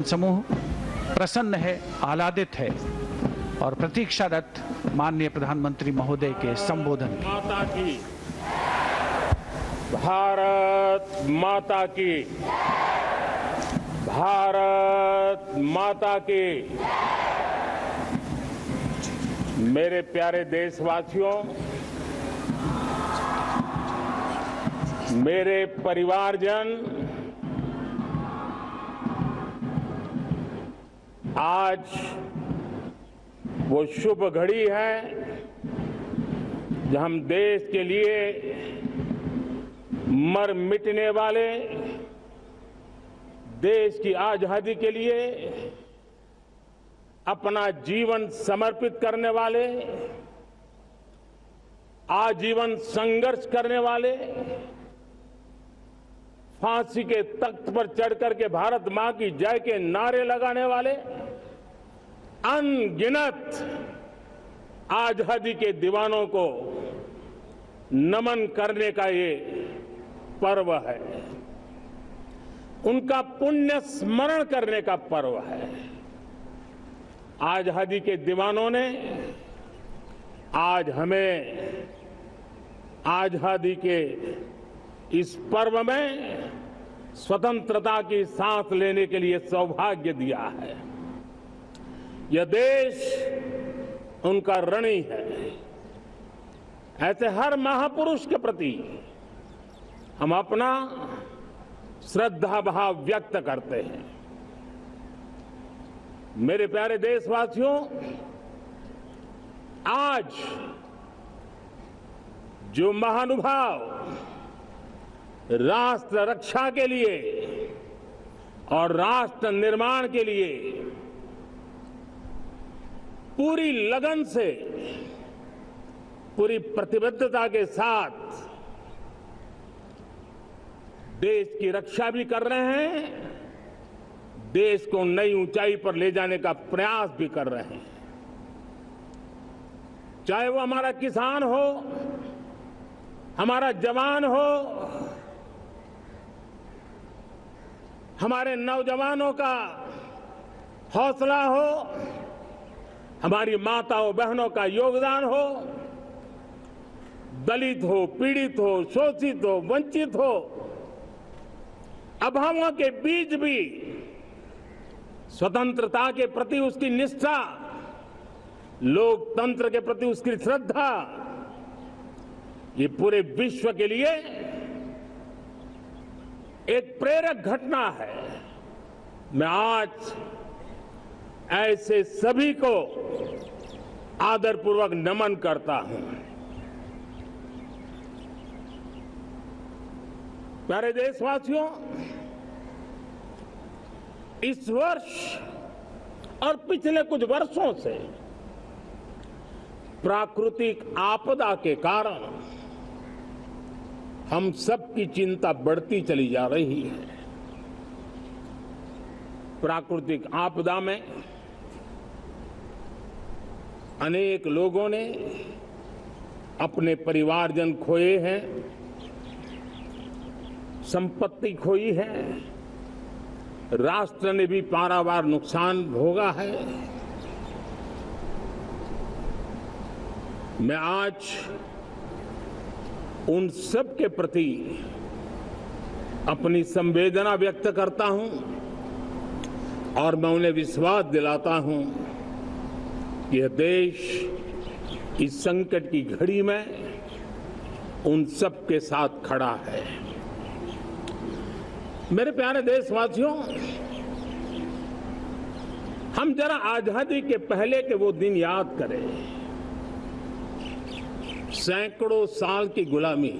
समूह प्रसन्न है, आह्लादित है और प्रतीक्षारत माननीय प्रधानमंत्री महोदय के संबोधन की। माता की, भारत माता की, भारत माता की। मेरे प्यारे देशवासियों, मेरे परिवारजन, आज वो शुभ घड़ी है जब हम देश के लिए मर मिटने वाले, देश की आजादी के लिए अपना जीवन समर्पित करने वाले, आजीवन संघर्ष करने वाले, फांसी के तख्त पर चढ़कर के भारत मां की जय के नारे लगाने वाले अनगिनत आजादी के दीवानों को नमन करने का ये पर्व है, उनका पुण्य स्मरण करने का पर्व है। आजादी के दीवानों ने आज हमें आजादी के इस पर्व में स्वतंत्रता की सांस लेने के लिए सौभाग्य दिया है। यह देश उनका ऋणी है। ऐसे हर महापुरुष के प्रति हम अपना श्रद्धा भाव व्यक्त करते हैं। मेरे प्यारे देशवासियों, आज जो महानुभाव राष्ट्र रक्षा के लिए और राष्ट्र निर्माण के लिए पूरी लगन से, पूरी प्रतिबद्धता के साथ देश की रक्षा भी कर रहे हैं, देश को नई ऊंचाई पर ले जाने का प्रयास भी कर रहे हैं। चाहे वो हमारा किसान हो, हमारा जवान हो, हमारे नौजवानों का हौसला हो, हमारी माताओं बहनों का योगदान हो, दलित हो, पीड़ित हो, शोषित हो, वंचित हो, अभावों के बीच भी स्वतंत्रता के प्रति उसकी निष्ठा, लोकतंत्र के प्रति उसकी श्रद्धा, ये पूरे विश्व के लिए एक प्रेरक घटना है। मैं आज ऐसे सभी को आदरपूर्वक नमन करता हूं। प्यारे देशवासियों, इस वर्ष और पिछले कुछ वर्षों से प्राकृतिक आपदा के कारण हम सबकी चिंता बढ़ती चली जा रही है। प्राकृतिक आपदा में अनेक लोगों ने अपने परिवारजन खोए हैं, संपत्ति खोई है, राष्ट्र ने भी पारावार नुकसान भोगा है। मैं आज उन सब के प्रति अपनी संवेदना व्यक्त करता हूं और मैं उन्हें विश्वास दिलाता हूं कि यह देश इस संकट की घड़ी में उन सब के साथ खड़ा है। मेरे प्यारे देशवासियों, हम जरा आजादी के पहले के वो दिन याद करें। सैकड़ों साल की गुलामी,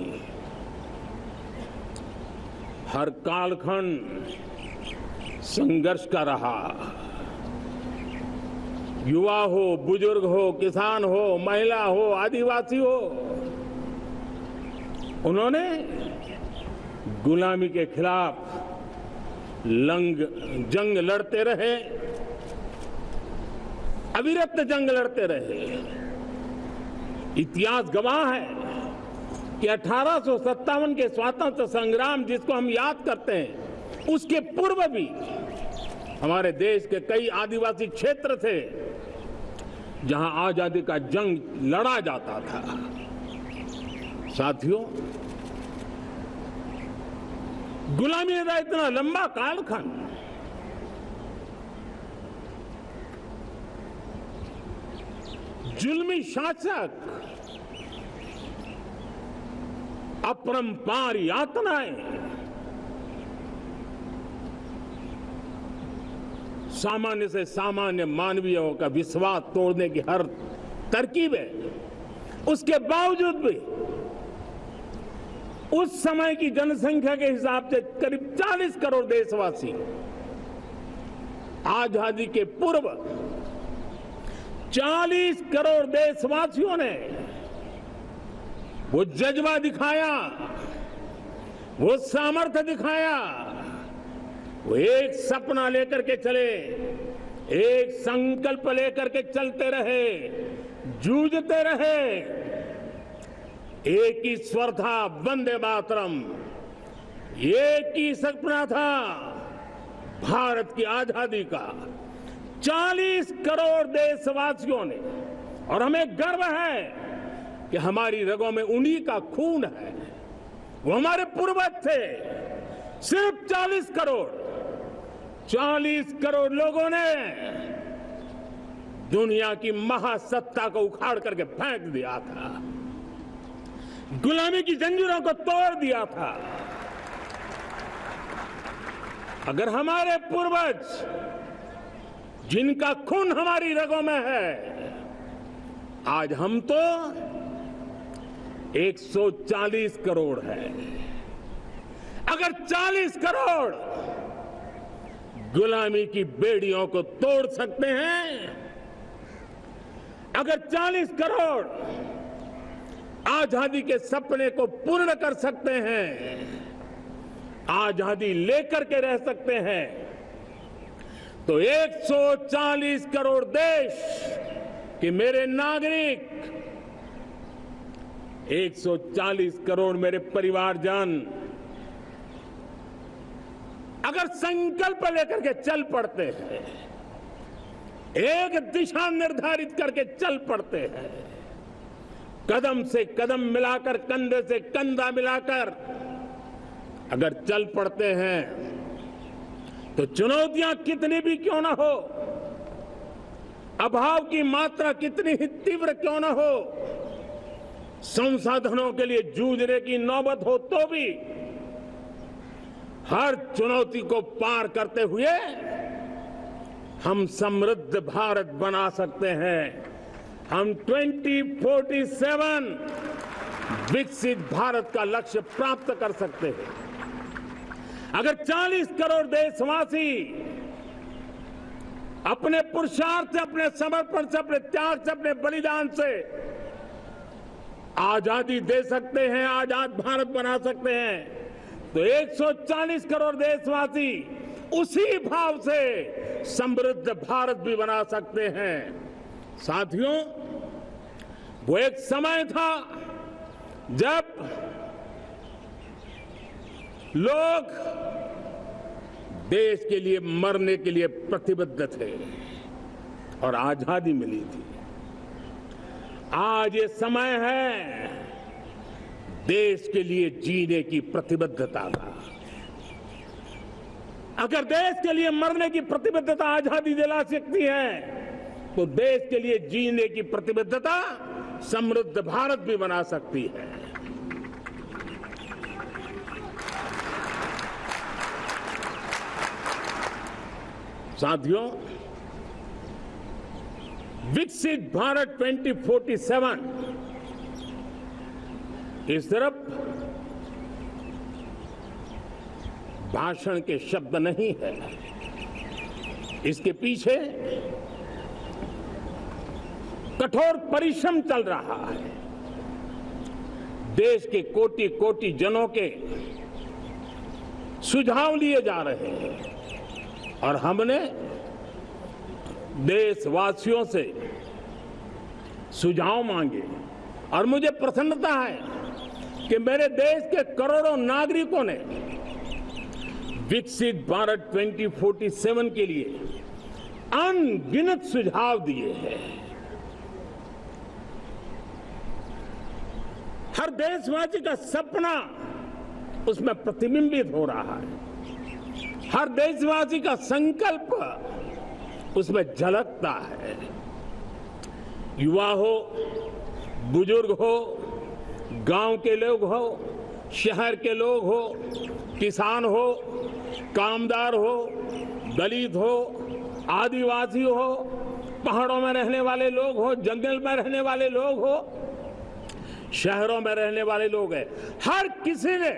हर कालखंड संघर्ष का रहा। युवा हो, बुजुर्ग हो, किसान हो, महिला हो, आदिवासी हो, उन्होंने गुलामी के खिलाफ जंग लड़ते रहे, अविरत जंग लड़ते रहे। इतिहास गवाह है कि 1857 के स्वतंत्रता संग्राम जिसको हम याद करते हैं, उसके पूर्व भी हमारे देश के कई आदिवासी क्षेत्र थे जहां आजादी का जंग लड़ा जाता था। साथियों, गुलामी का इतना लंबा कालखंड जुल्मी शासक, अपरंपार यातनाएं, सामान्य से सामान्य मानवीयों का विश्वास तोड़ने की हर तरकीबें, उसके बावजूद भी उस समय की जनसंख्या के हिसाब से करीब 40 करोड़ देशवासी आजादी के पूर्व 40 करोड़ देशवासियों ने वो जज्बा दिखाया, वो सामर्थ्य दिखाया, वो एक सपना लेकर के चले, एक संकल्प लेकर के चलते रहे, जूझते रहे। एक ही स्वर था, वंदे मातरम। एक ही सपना था, भारत की आजादी का। 40 करोड़ देशवासियों ने, और हमें गर्व है कि हमारी रगों में उन्हीं का खून है। वो हमारे पूर्वज थे। सिर्फ 40 करोड़ लोगों ने दुनिया की महासत्ता को उखाड़ करके फेंक दिया था, गुलामी की जंजीरों को तोड़ दिया था। अगर हमारे पूर्वज, जिनका खून हमारी रगों में है, आज हम तो 140 करोड़ है। अगर 40 करोड़ गुलामी की बेड़ियों को तोड़ सकते हैं, अगर 40 करोड़ आजादी के सपने को पूर्ण कर सकते हैं, आजादी लेकर के रह सकते हैं, तो 140 करोड़ देश के मेरे नागरिक, 140 करोड़ मेरे परिवारजन अगर संकल्प लेकर के चल पड़ते हैं, एक दिशा निर्धारित करके चल पड़ते हैं, कदम से कदम मिलाकर, कंधे से कंधा मिलाकर अगर चल पड़ते हैं, तो चुनौतियां कितनी भी क्यों ना हो, अभाव की मात्रा कितनी ही तीव्र क्यों ना हो, संसाधनों के लिए जूझने की नौबत हो, तो भी हर चुनौती को पार करते हुए हम समृद्ध भारत बना सकते हैं। हम 2047 विकसित भारत का लक्ष्य प्राप्त कर सकते हैं। अगर 40 करोड़ देशवासी अपने पुरुषार्थ से, अपने समर्पण से, अपने त्याग से, अपने बलिदान से आजादी दे सकते हैं, आजाद भारत बना सकते हैं, तो 140 करोड़ देशवासी उसी भाव से समृद्ध भारत भी बना सकते हैं। साथियों, वो एक समय था जब लोग देश के लिए मरने के लिए प्रतिबद्ध थे और आजादी मिली थी। आज ये समय है देश के लिए जीने की प्रतिबद्धता का। अगर देश के लिए मरने की प्रतिबद्धता आजादी दिला सकती है, तो देश के लिए जीने की प्रतिबद्धता समृद्ध भारत भी बना सकती है। साथियों, विकसित भारत 2047 इस तरफ भाषण के शब्द नहीं है, इसके पीछे कठोर परिश्रम चल रहा है। देश के कोटि कोटि जनों के सुझाव लिए जा रहे हैं और हमने देशवासियों से सुझाव मांगे और मुझे प्रसन्नता है कि मेरे देश के करोड़ों नागरिकों ने विकसित भारत 2047 के लिए अनगिनत सुझाव दिए हैं। हर देशवासी का सपना उसमें प्रतिबिंबित हो रहा है, हर देशवासी का संकल्प उसमें झलकता है। युवा हो, बुजुर्ग हो, गांव के लोग हो, शहर के लोग हो, किसान हो, कामदार हो, दलित हो, आदिवासी हो, पहाड़ों में रहने वाले लोग हो, जंगल में रहने वाले लोग हो, शहरों में रहने वाले लोग हैं, हर किसी ने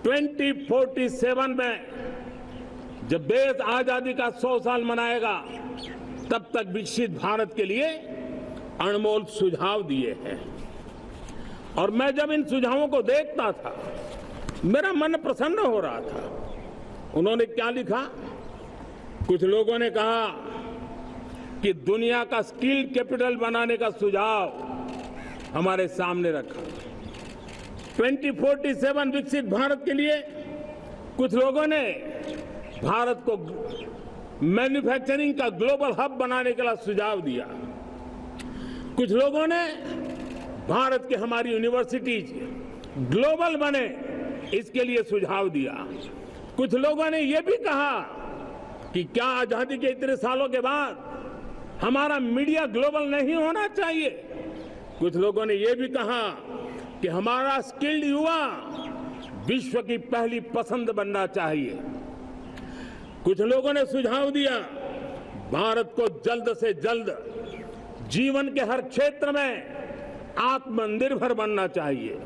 2047 में जब देश आजादी का 100 साल मनाएगा तब तक विकसित भारत के लिए अनमोल सुझाव दिए हैं। और मैं जब इन सुझावों को देखता था मेरा मन प्रसन्न हो रहा था। उन्होंने क्या लिखा? कुछ लोगों ने कहा कि दुनिया का स्किल कैपिटल बनाने का सुझाव हमारे सामने रखा। 2047 विकसित भारत के लिए कुछ लोगों ने भारत को मैन्युफैक्चरिंग का ग्लोबल हब बनाने का सुझाव दिया। कुछ लोगों ने भारत के हमारी यूनिवर्सिटीज ग्लोबल बने इसके लिए सुझाव दिया। कुछ लोगों ने यह भी कहा कि क्या आजादी के इतने सालों के बाद हमारा मीडिया ग्लोबल नहीं होना चाहिए। कुछ लोगों ने यह भी कहा कि हमारा स्किल्ड युवा विश्व की पहली पसंद बनना चाहिए। कुछ लोगों ने सुझाव दिया भारत को जल्द से जल्द जीवन के हर क्षेत्र में आत्मनिर्भर बनना चाहिए।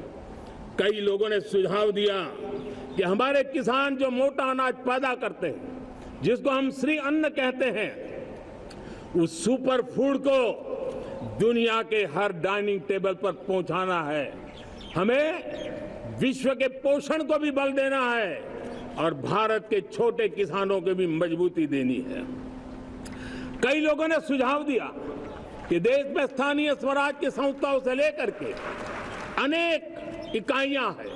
कई लोगों ने सुझाव दिया कि हमारे किसान जो मोटा अनाज पैदा करते हैं, जिसको हम श्री अन्न कहते हैं, उस सुपर फूड को दुनिया के हर डाइनिंग टेबल पर पहुंचाना है। हमें विश्व के पोषण को भी बल देना है और भारत के छोटे किसानों को भी मजबूती देनी है। कई लोगों ने सुझाव दिया कि देश में स्थानीय स्वराज की संस्थाओं से लेकर के अनेक इकाइयां हैं,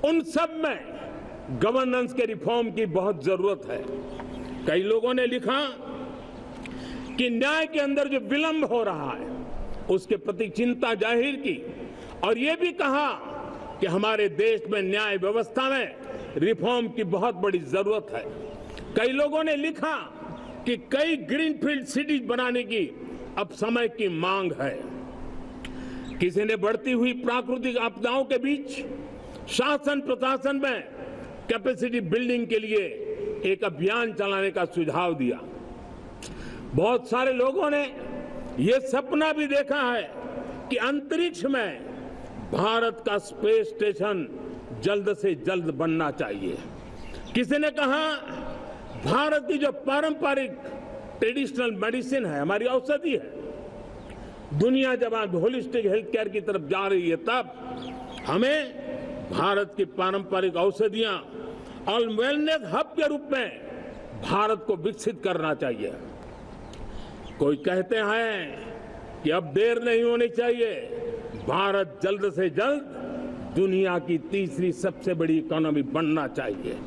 उन सब में गवर्नेंस के रिफॉर्म की बहुत जरूरत है। कई लोगों ने लिखा कि न्याय के अंदर जो विलंब हो रहा है उसके प्रति चिंता जाहिर की और ये भी कहा कि हमारे देश में न्याय व्यवस्था में रिफॉर्म की बहुत बड़ी जरूरत है। कई लोगों ने लिखा कि कई ग्रीनफील्ड सिटीज बनाने की अब समय की मांग है। किसी ने बढ़ती हुई प्राकृतिक आपदाओं के बीच शासन प्रशासन में कैपेसिटी बिल्डिंग के लिए एक अभियान चलाने का सुझाव दिया। बहुत सारे लोगों ने यह सपना भी देखा है कि अंतरिक्ष में भारत का स्पेस स्टेशन जल्द से जल्द बनना चाहिए। किसी ने कहा भारत की जो पारंपरिक ट्रेडिशनल मेडिसिन है, हमारी औषधि है, दुनिया जब आज होलिस्टिक हेल्थ केयर की तरफ जा रही है तब हमें भारत की पारंपरिक औषधियां और वेलनेस हब के रूप में भारत को विकसित करना चाहिए। कोई कहते हैं कि अब देर नहीं होनी चाहिए, भारत जल्द से जल्द दुनिया की तीसरी सबसे बड़ी इकोनॉमी बनना चाहिए।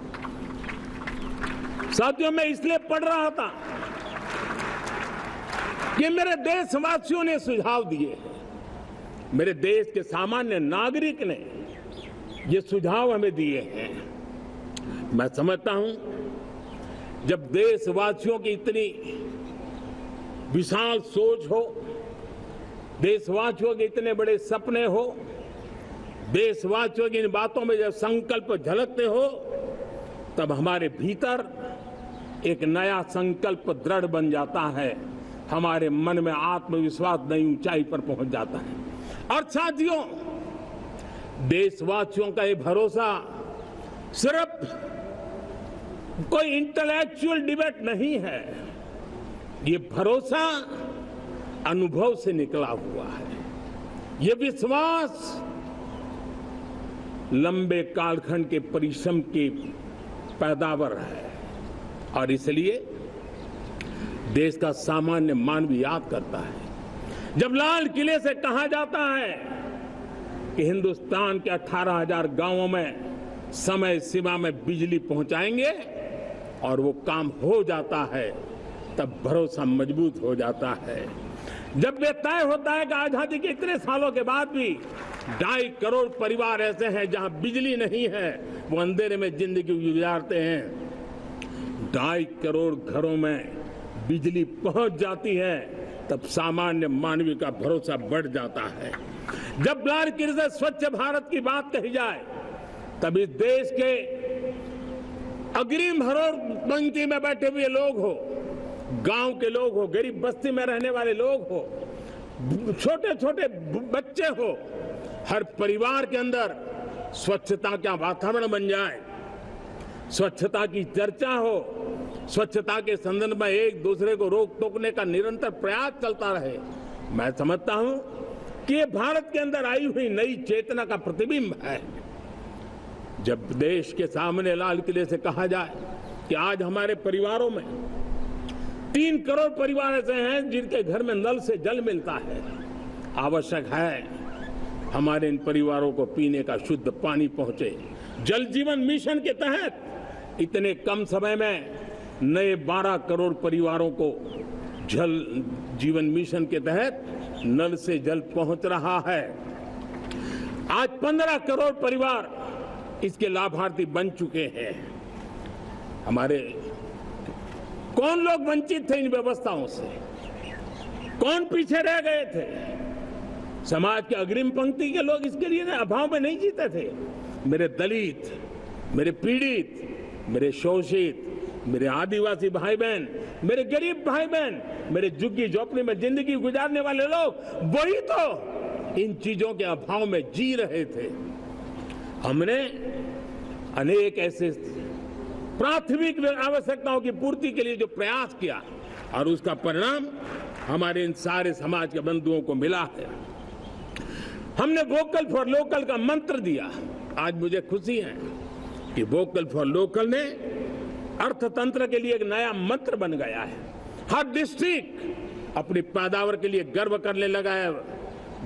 साथियों, मैं इसलिए पढ़ रहा था कि मेरे देशवासियों ने सुझाव दिए, मेरे देश के सामान्य नागरिक ने ये सुझाव हमें दिए हैं। मैं समझता हूं जब देशवासियों की इतनी विशाल सोच हो, देशवासियों के इतने बड़े सपने हो, देशवासियों की इन बातों में जब संकल्प झलकते हो तब हमारे भीतर एक नया संकल्प दृढ़ बन जाता है, हमारे मन में आत्मविश्वास नई ऊंचाई पर पहुंच जाता है। और साथियों, देशवासियों का ये भरोसा सिर्फ कोई इंटेलेक्चुअल डिबेट नहीं है, ये भरोसा अनुभव से निकला हुआ है। ये विश्वास लंबे कालखंड के परिश्रम की पैदावार है और इसलिए देश का सामान्य मानव याद करता है जब लाल किले से कहा जाता है कि हिंदुस्तान के 18,000 गांवों में समय सीमा में बिजली पहुंचाएंगे और वो काम हो जाता है, तब भरोसा मजबूत हो जाता है। जब ये तय होता है कि आजादी के इतने सालों के बाद भी 2.5 करोड़ परिवार ऐसे हैं जहां बिजली नहीं है, वो अंधेरे में जिंदगी गुजारते हैं, 2.5 करोड़ घरों में बिजली पहुंच जाती है, तब सामान्य मानवीय का भरोसा बढ़ जाता है। जब लाल किले से स्वच्छ भारत की बात कही जाए, तब इस देश के अग्रिम हरोड़ पंक्ति में बैठे हुए लोग हो, गांव के लोग हो, गरीब बस्ती में रहने वाले लोग हो, छोटे छोटे बच्चे हो, हर परिवार के अंदर स्वच्छता का वातावरण बन जाए, स्वच्छता की चर्चा हो, स्वच्छता के संदर्भ में एक दूसरे को रोक टोकने का निरंतर प्रयास चलता रहे। मैं समझता हूं कि ये भारत के अंदर आई हुई नई चेतना का प्रतिबिंब है। जब देश के सामने लाल किले से कहा जाए कि आज हमारे परिवारों में 3 करोड़ परिवार ऐसे हैं जिनके घर में नल से जल मिलता है, आवश्यक है हमारे इन परिवारों को पीने का शुद्ध पानी पहुंचे। जल जीवन मिशन के तहत इतने कम समय में नए 12 करोड़ परिवारों को जल जीवन मिशन के तहत नल से जल पहुंच रहा है। आज 15 करोड़ परिवार इसके लाभार्थी बन चुके हैं। हमारे कौन लोग वंचित थे इन व्यवस्थाओं से, कौन पीछे रह गए थे? समाज के अग्रिम पंक्ति के लोग इसके लिए अभाव में नहीं जीते थे। मेरे दलित, मेरे पीड़ित, मेरे शोषित, मेरे आदिवासी भाई बहन, मेरे गरीब भाई बहन, मेरे झुग्गी झोपड़ी में जिंदगी गुजारने वाले लोग, वही तो इन चीजों के अभाव में जी रहे थे। हमने अनेक ऐसे प्राथमिक आवश्यकताओं की पूर्ति के लिए जो प्रयास किया और उसका परिणाम हमारे इन सारे समाज के बंधुओं को मिला है। हमने वोकल फॉर लोकल का मंत्र दिया। आज मुझे खुशी है कि वोकल फॉर लोकल ने अर्थतंत्र के लिए एक नया मंत्र बन गया है। हर डिस्ट्रिक्ट अपनी पैदावार के लिए गर्व करने लगा है।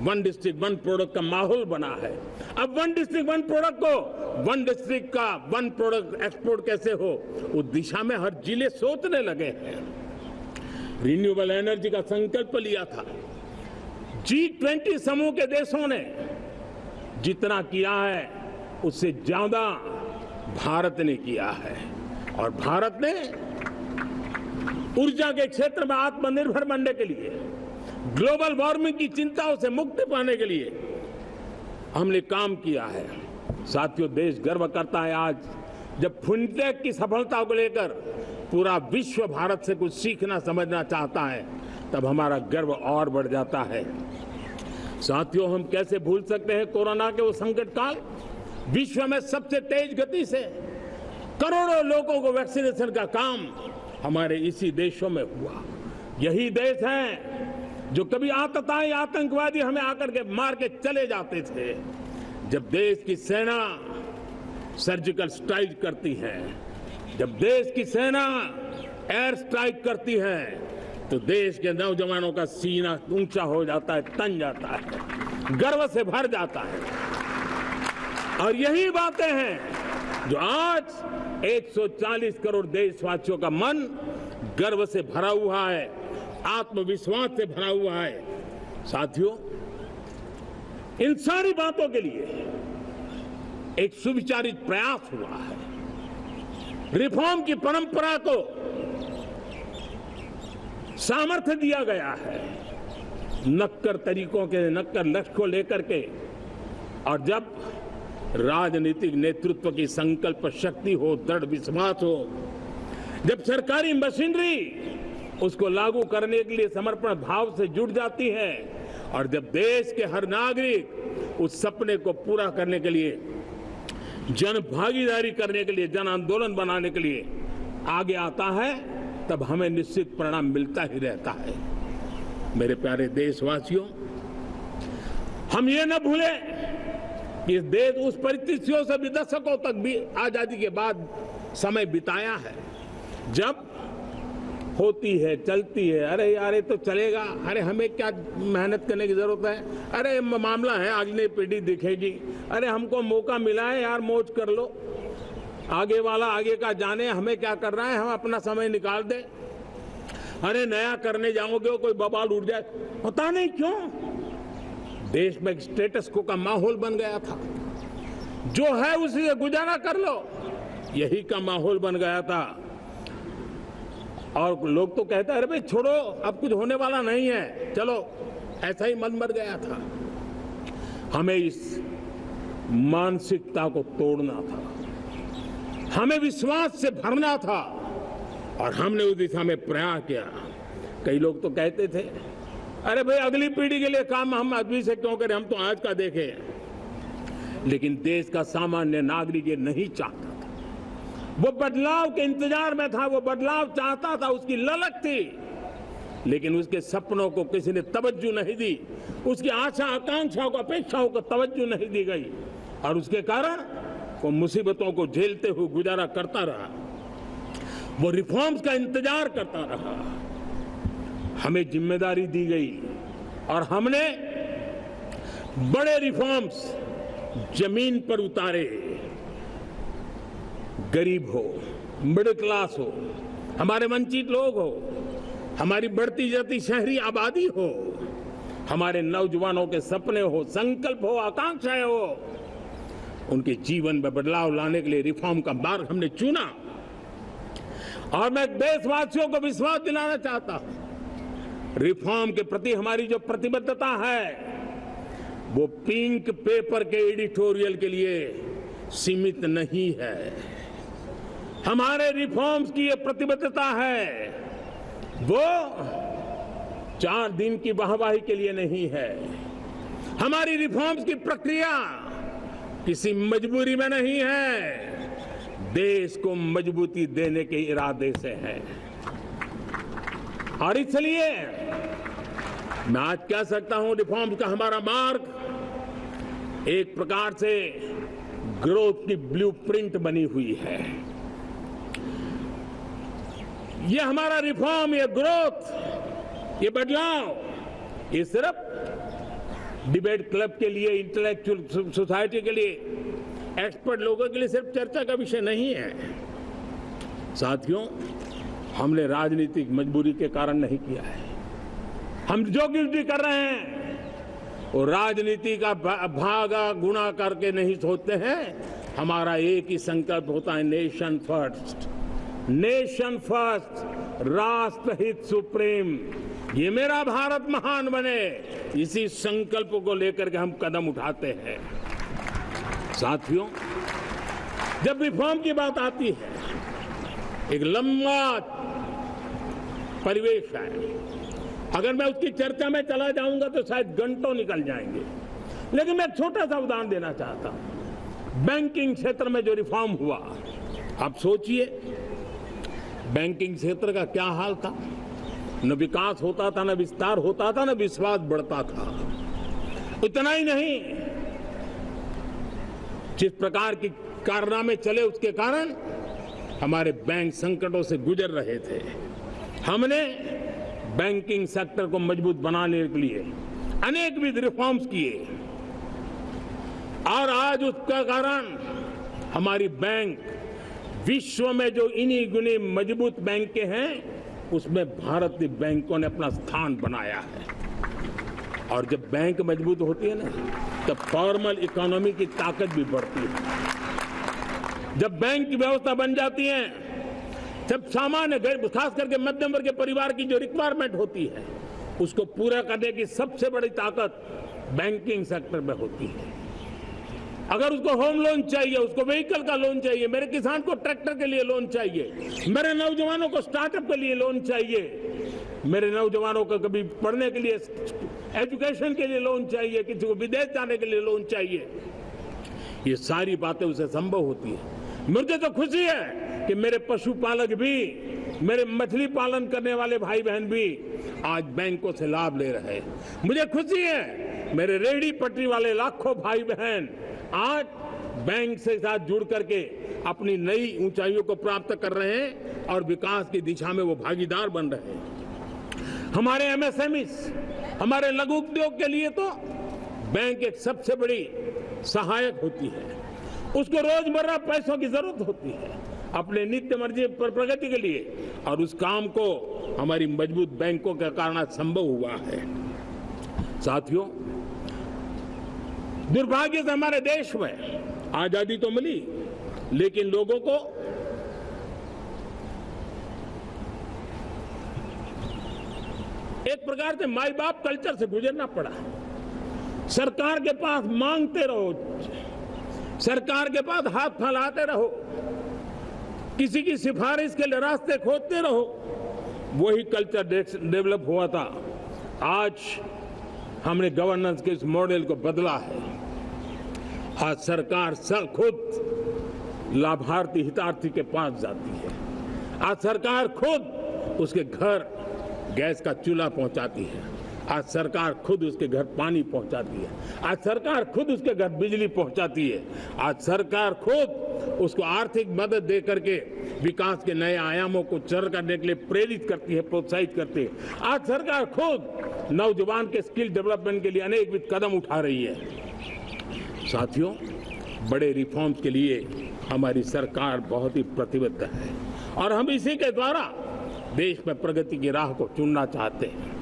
1 डिस्ट्रिक्ट 1 प्रोडक्ट का माहौल बना है। अब 1 डिस्ट्रिक्ट 1 प्रोडक्ट को 1 डिस्ट्रिक्ट का 1 प्रोडक्ट एक्सपोर्ट कैसे हो, उस दिशा में हर जिले सोचने लगे हैं। रिन्यूएबल एनर्जी का संकल्प लिया था। G20 समूह के देशों ने जितना किया है उससे ज्यादा भारत ने किया है, और भारत ने ऊर्जा के क्षेत्र में आत्मनिर्भर बनने के लिए, ग्लोबल वार्मिंग की चिंताओं से मुक्ति पाने के लिए हमने काम किया है। साथियों, देश गर्व करता है आज जब फिनटेक की सफलता को लेकर पूरा विश्व भारत से कुछ सीखना समझना चाहता है, तब हमारा गर्व और बढ़ जाता है। साथियों, हम कैसे भूल सकते हैं कोरोना के वो संकट काल। विश्व में सबसे तेज गति से करोड़ों लोगों को वैक्सीनेशन का काम हमारे इसी देशों में हुआ। यही देश हैं जो कभी आतताई आतंकवादी हमें आकर के मार के चले जाते थे। जब देश की सेना सर्जिकल स्ट्राइक करती है, जब देश की सेना एयर स्ट्राइक करती है, तो देश के नौजवानों का सीना ऊंचा हो जाता है, तन जाता है, गर्व से भर जाता है। और यही बातें हैं जो आज 140 करोड़ देशवासियों का मन गर्व से भरा हुआ है, आत्मविश्वास से भरा हुआ है। साथियों, इन सारी बातों के लिए एक सुविचारित प्रयास हुआ है। रिफॉर्म की परंपरा को सामर्थ्य दिया गया है, नक्कर तरीकों के, नक्कर लक्ष्य को लेकर के। और जब राजनीतिक नेतृत्व की संकल्प शक्ति हो, दृढ़ विश्वास हो, जब सरकारी मशीनरी उसको लागू करने के लिए समर्पण भाव से जुट जाती है, और जब देश के हर नागरिक उस सपने को पूरा करने के लिए, जन भागीदारी करने के लिए, जन आंदोलन बनाने के लिए आगे आता है, तब हमें निश्चित परिणाम मिलता ही रहता है। मेरे प्यारे देशवासियों, हम ये न भूलें कि देश उस परिस्थितियों से भी दशकों तक भी आजादी के बाद समय बिताया है, जब होती है, चलती है। अरे यार ये तो चलेगा, अरे हमें क्या मेहनत करने की जरूरत है, अरे मामला है अगली पीढ़ी दिखेगी, अरे हमको मौका मिला है यार मौज कर लो, आगे वाला आगे का जाने, हमें क्या कर रहा है, हम अपना समय निकाल दे। अरे नया करने जाओगे कोई बवाल उठ जाए, पता नहीं क्यों देश में एक स्टेटस को का माहौल बन गया था, जो है उसी से गुजारा कर लो, यही का माहौल बन गया था। और लोग तो कहते हैं अरे भाई छोड़ो अब कुछ होने वाला नहीं है, चलो, ऐसा ही मन बन गया था। हमें इस मानसिकता को तोड़ना था, हमें विश्वास से भरना था, और हमने उस दिशा में प्रयास किया। कई लोग तो कहते थे अरे भाई अगली पीढ़ी के लिए काम हम अभी से क्यों करें, हम तो आज का देखें। लेकिन देश का सामान्य नागरिक ये नहीं चाहता था, वो बदलाव के इंतजार में था, वो बदलाव चाहता था, उसकी ललक थी, लेकिन उसके सपनों को किसी ने तवज्जो नहीं दी, उसकी आशा आकांक्षाओं को अपेक्षाओं को तवज्जो नहीं दी गई, और उसके कारण वो मुसीबतों को झेलते हुए गुजारा करता रहा, वो रिफॉर्म्स का इंतजार करता रहा। हमें जिम्मेदारी दी गई और हमने बड़े रिफॉर्म्स जमीन पर उतारे। गरीब हो, मिडिल क्लास हो, हमारे वंचित लोग हो, हमारी बढ़ती जाती शहरी आबादी हो, हमारे नौजवानों के सपने हो, संकल्प हो, आकांक्षाएं हो, उनके जीवन में बदलाव लाने के लिए रिफॉर्म का मार्ग हमने चुना। और मैं देशवासियों को विश्वास दिलाना चाहता हूं, रिफॉर्म के प्रति हमारी जो प्रतिबद्धता है वो पिंक पेपर के एडिटोरियल के लिए सीमित नहीं है। हमारे रिफॉर्म्स की ये प्रतिबद्धता है, वो 4 दिन की वाहवाही के लिए नहीं है। हमारी रिफॉर्म्स की प्रक्रिया किसी मजबूरी में नहीं है, देश को मजबूती देने के इरादे से है। और इसलिए मैं आज कह सकता हूं रिफॉर्म का हमारा मार्ग एक प्रकार से ग्रोथ की ब्लूप्रिंट बनी हुई है। ये हमारा रिफॉर्म, ये ग्रोथ, ये बदलाव, ये सिर्फ डिबेट क्लब के लिए, इंटेलेक्चुअल सोसाइटी के लिए, एक्सपर्ट लोगों के लिए सिर्फ चर्चा का विषय नहीं है। साथियों, हमने राजनीतिक मजबूरी के कारण नहीं किया है। हम जो कुछ भी कर रहे हैं वो राजनीति का भागा गुणा करके नहीं सोचते हैं। हमारा एक ही संकल्प होता है, नेशन फर्स्ट, नेशन फर्स्ट, राष्ट्रहित सुप्रीम, ये मेरा भारत महान बने, इसी संकल्प को लेकर के हम कदम उठाते हैं। साथियों, जब रिफॉर्म की बात आती है, एक लंबा परिवेश है, अगर मैं उसकी चर्चा में चला जाऊंगा तो शायद घंटों निकल जाएंगे, लेकिन मैं एक छोटा सा उदाहरण देना चाहता हूं। बैंकिंग क्षेत्र में जो रिफॉर्म हुआ, आप सोचिए बैंकिंग क्षेत्र का क्या हाल था, न विकास होता था, न विस्तार होता था, न विश्वास बढ़ता था। इतना ही नहीं, जिस प्रकार की कारनामे चले उसके कारण हमारे बैंक संकटों से गुजर रहे थे। हमने बैंकिंग सेक्टर को मजबूत बनाने के लिए अनेकविध रिफॉर्म्स किए, और आज उसका कारण हमारी बैंक विश्व में जो इन्हीं गुने मजबूत बैंक हैं उसमें भारतीय बैंकों ने अपना स्थान बनाया है। और जब बैंक मजबूत होती है ना, तब फॉर्मल इकोनॉमी की ताकत भी बढ़ती है। जब बैंक की व्यवस्था बन जाती है, जब सामान्य खास करके मध्यम वर्ग के परिवार की जो रिक्वायरमेंट होती है उसको पूरा करने की सबसे बड़ी ताकत बैंकिंग सेक्टर में होती है। अगर उसको होम लोन चाहिए, उसको व्हीकल का लोन चाहिए, मेरे किसान को ट्रैक्टर के लिए लोन चाहिए, मेरे नौजवानों को स्टार्टअप के लिए लोन चाहिए, मेरे नौजवानों को कभी पढ़ने के लिए, एजुकेशन के लिए लोन चाहिए, किसी को विदेश जाने के लिए लोन चाहिए, ये सारी बातें उसे संभव होती है। मुझे तो खुशी है कि मेरे पशुपालक भी, मेरे मछली पालन करने वाले भाई बहन भी आज बैंकों से लाभ ले रहे हैं। मुझे खुशी है मेरे रेहड़ी पटरी वाले लाखों भाई बहन आज बैंक से साथ जुड़ करके अपनी नई ऊंचाइयों को प्राप्त कर रहे हैं और विकास की दिशा में वो भागीदार बन रहे हैं। हमारे एमएसएमई, हमारे लघु उद्योग के लिए तो बैंक एक सबसे बड़ी सहायक होती है। उसको रोजमर्रा पैसों की जरूरत होती है अपने नित्य मर्जी पर प्रगति के लिए, और उस काम को हमारी मजबूत बैंकों के कारण संभव हुआ है। साथियों, दुर्भाग्य से हमारे देश में आजादी तो मिली, लेकिन लोगों को एक प्रकार से माई बाप कल्चर से गुजरना पड़ा। सरकार के पास मांगते रहो, सरकार के पास हाथ फैलाते रहो, किसी की सिफारिश के लिए रास्ते खोदते रहो, वही कल्चर डेवलप हुआ था। आज हमने गवर्नेंस के इस मॉडल को बदला है। आज सरकार खुद लाभार्थी हितार्थी के पास जाती है। आज सरकार खुद उसके घर गैस का चूल्हा पहुंचाती है। आज सरकार खुद उसके घर पानी पहुंचाती है। आज सरकार खुद उसके घर बिजली पहुंचाती है। आज सरकार खुद उसको आर्थिक मदद दे करके विकास के नए आयामों को चर करने के लिए प्रेरित करती है, प्रोत्साहित करती है। आज सरकार खुद नौजवान के स्किल डेवलपमेंट के लिए अनेकविध कदम उठा रही है। साथियों, बड़े रिफॉर्म्स के लिए हमारी सरकार बहुत ही प्रतिबद्ध है और हम इसी के द्वारा देश में प्रगति की राह को चुनना चाहते हैं।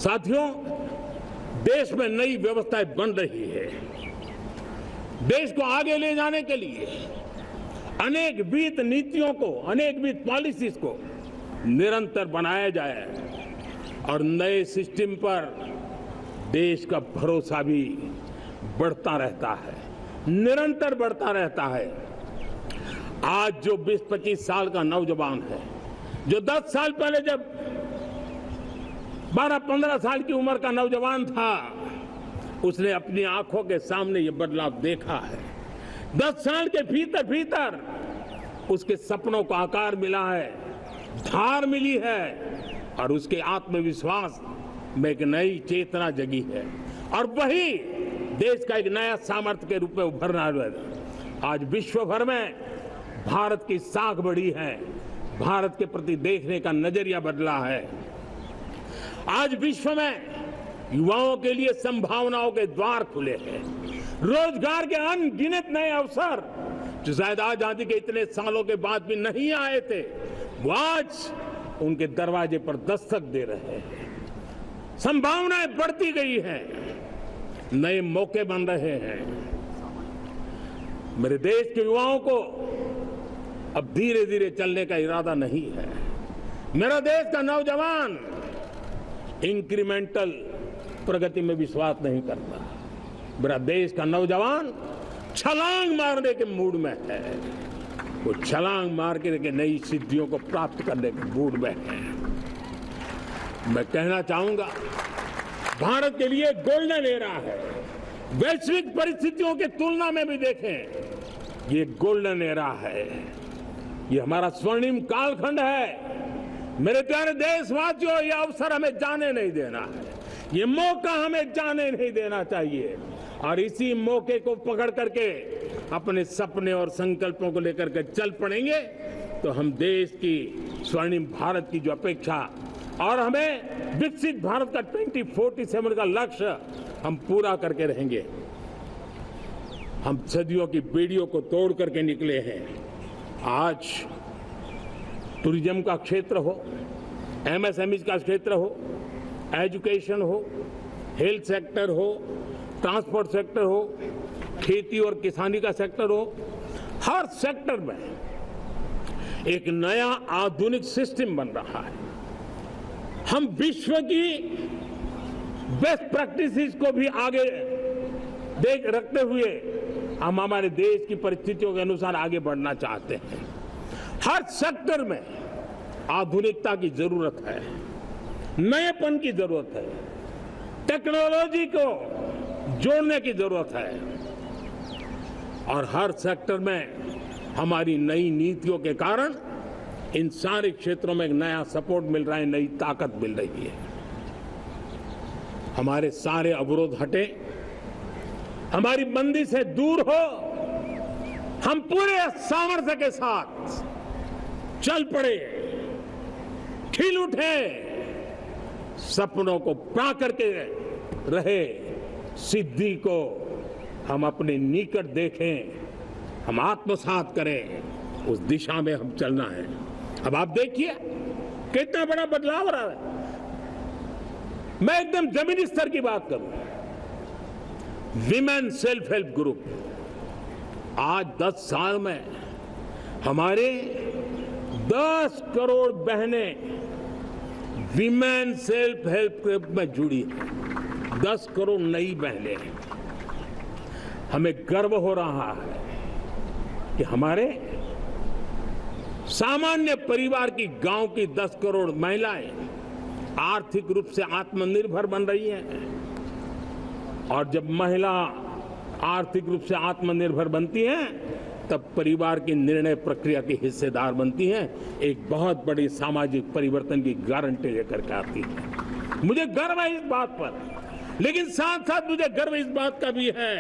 साथियों, देश में नई व्यवस्थाएं बन रही है। देश को आगे ले जाने के लिए अनेकविध नीतियों को, अनेकविध पॉलिसीज को निरंतर बनाया जाए और नए सिस्टम पर देश का भरोसा भी बढ़ता रहता है, निरंतर बढ़ता रहता है। आज जो 20-25 साल का नौजवान है, जो 10 साल पहले जब 12-15 साल की उम्र का नौजवान था, उसने अपनी आंखों के सामने ये बदलाव देखा है। 10 साल के भीतर भीतर उसके सपनों को आकार मिला है, धार मिली है और उसके आत्मविश्वास में एक नई चेतना जगी है और वही देश का एक नया सामर्थ्य के रूप में उभरना है। आज विश्व भर में भारत की साख बढ़ी है, भारत के प्रति देखने का नजरिया बदला है। आज विश्व में युवाओं के लिए संभावनाओं के द्वार खुले हैं। रोजगार के अनगिनत नए अवसर जो शायद आजादी के इतने सालों के बाद भी नहीं आए थे, वो आज उनके दरवाजे पर दस्तक दे रहे हैं। संभावनाएं बढ़ती गई हैं, नए मौके बन रहे हैं। मेरे देश के युवाओं को अब धीरे धीरे चलने का इरादा नहीं है। मेरा देश का नौजवान इंक्रीमेंटल प्रगति में विश्वास नहीं करता। मेरा देश का नौजवान छलांग मारने के मूड में है। वो छलांग मार के नई सिद्धियों को प्राप्त करने के मूड में है। मैं कहना चाहूंगा, भारत के लिए गोल्डन एरा है। वैश्विक परिस्थितियों की तुलना में भी देखें, ये गोल्डन एरा है, ये हमारा स्वर्णिम कालखंड है। मेरे प्यारे देशवासियों, ये अवसर हमें जाने नहीं देना है, ये मौका हमें जाने नहीं देना चाहिए और इसी मौके को पकड़ करके अपने सपने और संकल्पों को लेकर के चल पड़ेंगे तो हम देश की स्वर्णिम भारत की जो अपेक्षा और हमें विकसित भारत का 2047 का लक्ष्य हम पूरा करके रहेंगे। हम सदियों की बेड़ियों को तोड़ करके निकले हैं। आज टूरिज्म का क्षेत्र हो, एमएसएमई का क्षेत्र हो, एजुकेशन हो, हेल्थ सेक्टर हो, ट्रांसपोर्ट सेक्टर हो, खेती और किसानी का सेक्टर हो, हर सेक्टर में एक नया आधुनिक सिस्टम बन रहा है। हम विश्व की बेस्ट प्रैक्टिसेस को भी आगे देख रखते हुए हम हमारे देश की परिस्थितियों के अनुसार आगे बढ़ना चाहते हैं। हर सेक्टर में आधुनिकता की जरूरत है, नएपन की जरूरत है, टेक्नोलॉजी को जोड़ने की जरूरत है और हर सेक्टर में हमारी नई नीतियों के कारण इन सारे क्षेत्रों में एक नया सपोर्ट मिल रहा है, नई ताकत मिल रही है। हमारे सारे अवरोध हटे, हमारी मंदी से दूर हो, हम पूरे सामर्थ्य के साथ चल पड़े, खिल उठे, सपनों को पा करके रहे, सिद्धि को हम अपने निकट देखें, हम आत्मसात करें, उस दिशा में हम चलना है। अब आप देखिए कितना बड़ा बदलाव रहा है। मैं एकदम जमीनी स्तर की बात करूं, विमेन सेल्फ हेल्प ग्रुप, आज 10 साल में हमारे 10 करोड़ बहनें विमेन सेल्फ हेल्प ग्रुप में जुड़ी हैं। 10 करोड़ नई बहनें। हमें गर्व हो रहा है कि हमारे सामान्य परिवार की, गांव की 10 करोड़ महिलाएं आर्थिक रूप से आत्मनिर्भर बन रही हैं। और जब महिला आर्थिक रूप से आत्मनिर्भर बनती हैं, तब परिवार की निर्णय प्रक्रिया की हिस्सेदार बनती हैं, एक बहुत बड़ी सामाजिक परिवर्तन की गारंटी लेकर के आती है। मुझे गर्व है इस बात पर, लेकिन साथ साथ मुझे गर्व इस बात का भी है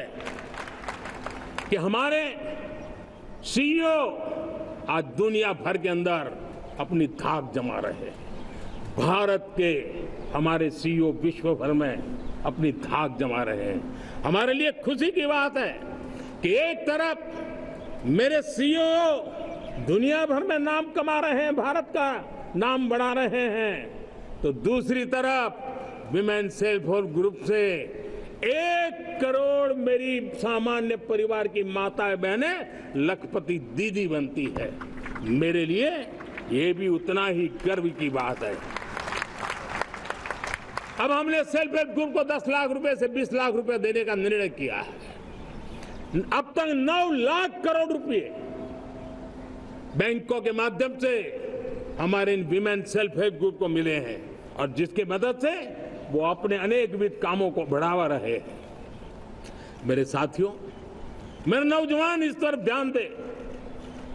कि हमारे सीईओ आज दुनिया भर के अंदर अपनी धाक जमा रहे हैं। भारत के हमारे सीईओ विश्व भर में अपनी धाक जमा रहे हैं। हमारे लिए खुशी की बात है कि एक तरफ मेरे सीईओ दुनिया भर में नाम कमा रहे हैं, भारत का नाम बढ़ा रहे हैं, तो दूसरी तरफ विमेन सेल्फ हेल्प ग्रुप से 1 करोड़ मेरी सामान्य परिवार की माताएं बहनें लखपति दीदी बनती है। मेरे लिए ये भी उतना ही गर्व की बात है। अब हमने सेल्फ हेल्प ग्रुप को 10 लाख रुपए से 20 लाख रुपए देने का निर्णय किया है। अब तक 9 लाख करोड़ रुपए बैंकों के माध्यम से हमारे इन विमेन सेल्फ हेल्प ग्रुप को मिले हैं, और जिसकी मदद से वो अपने अनेकविध कामों को बढ़ावा रहे हैं। मेरे साथियों, मेरे नौजवान इस तरफ ध्यान दें।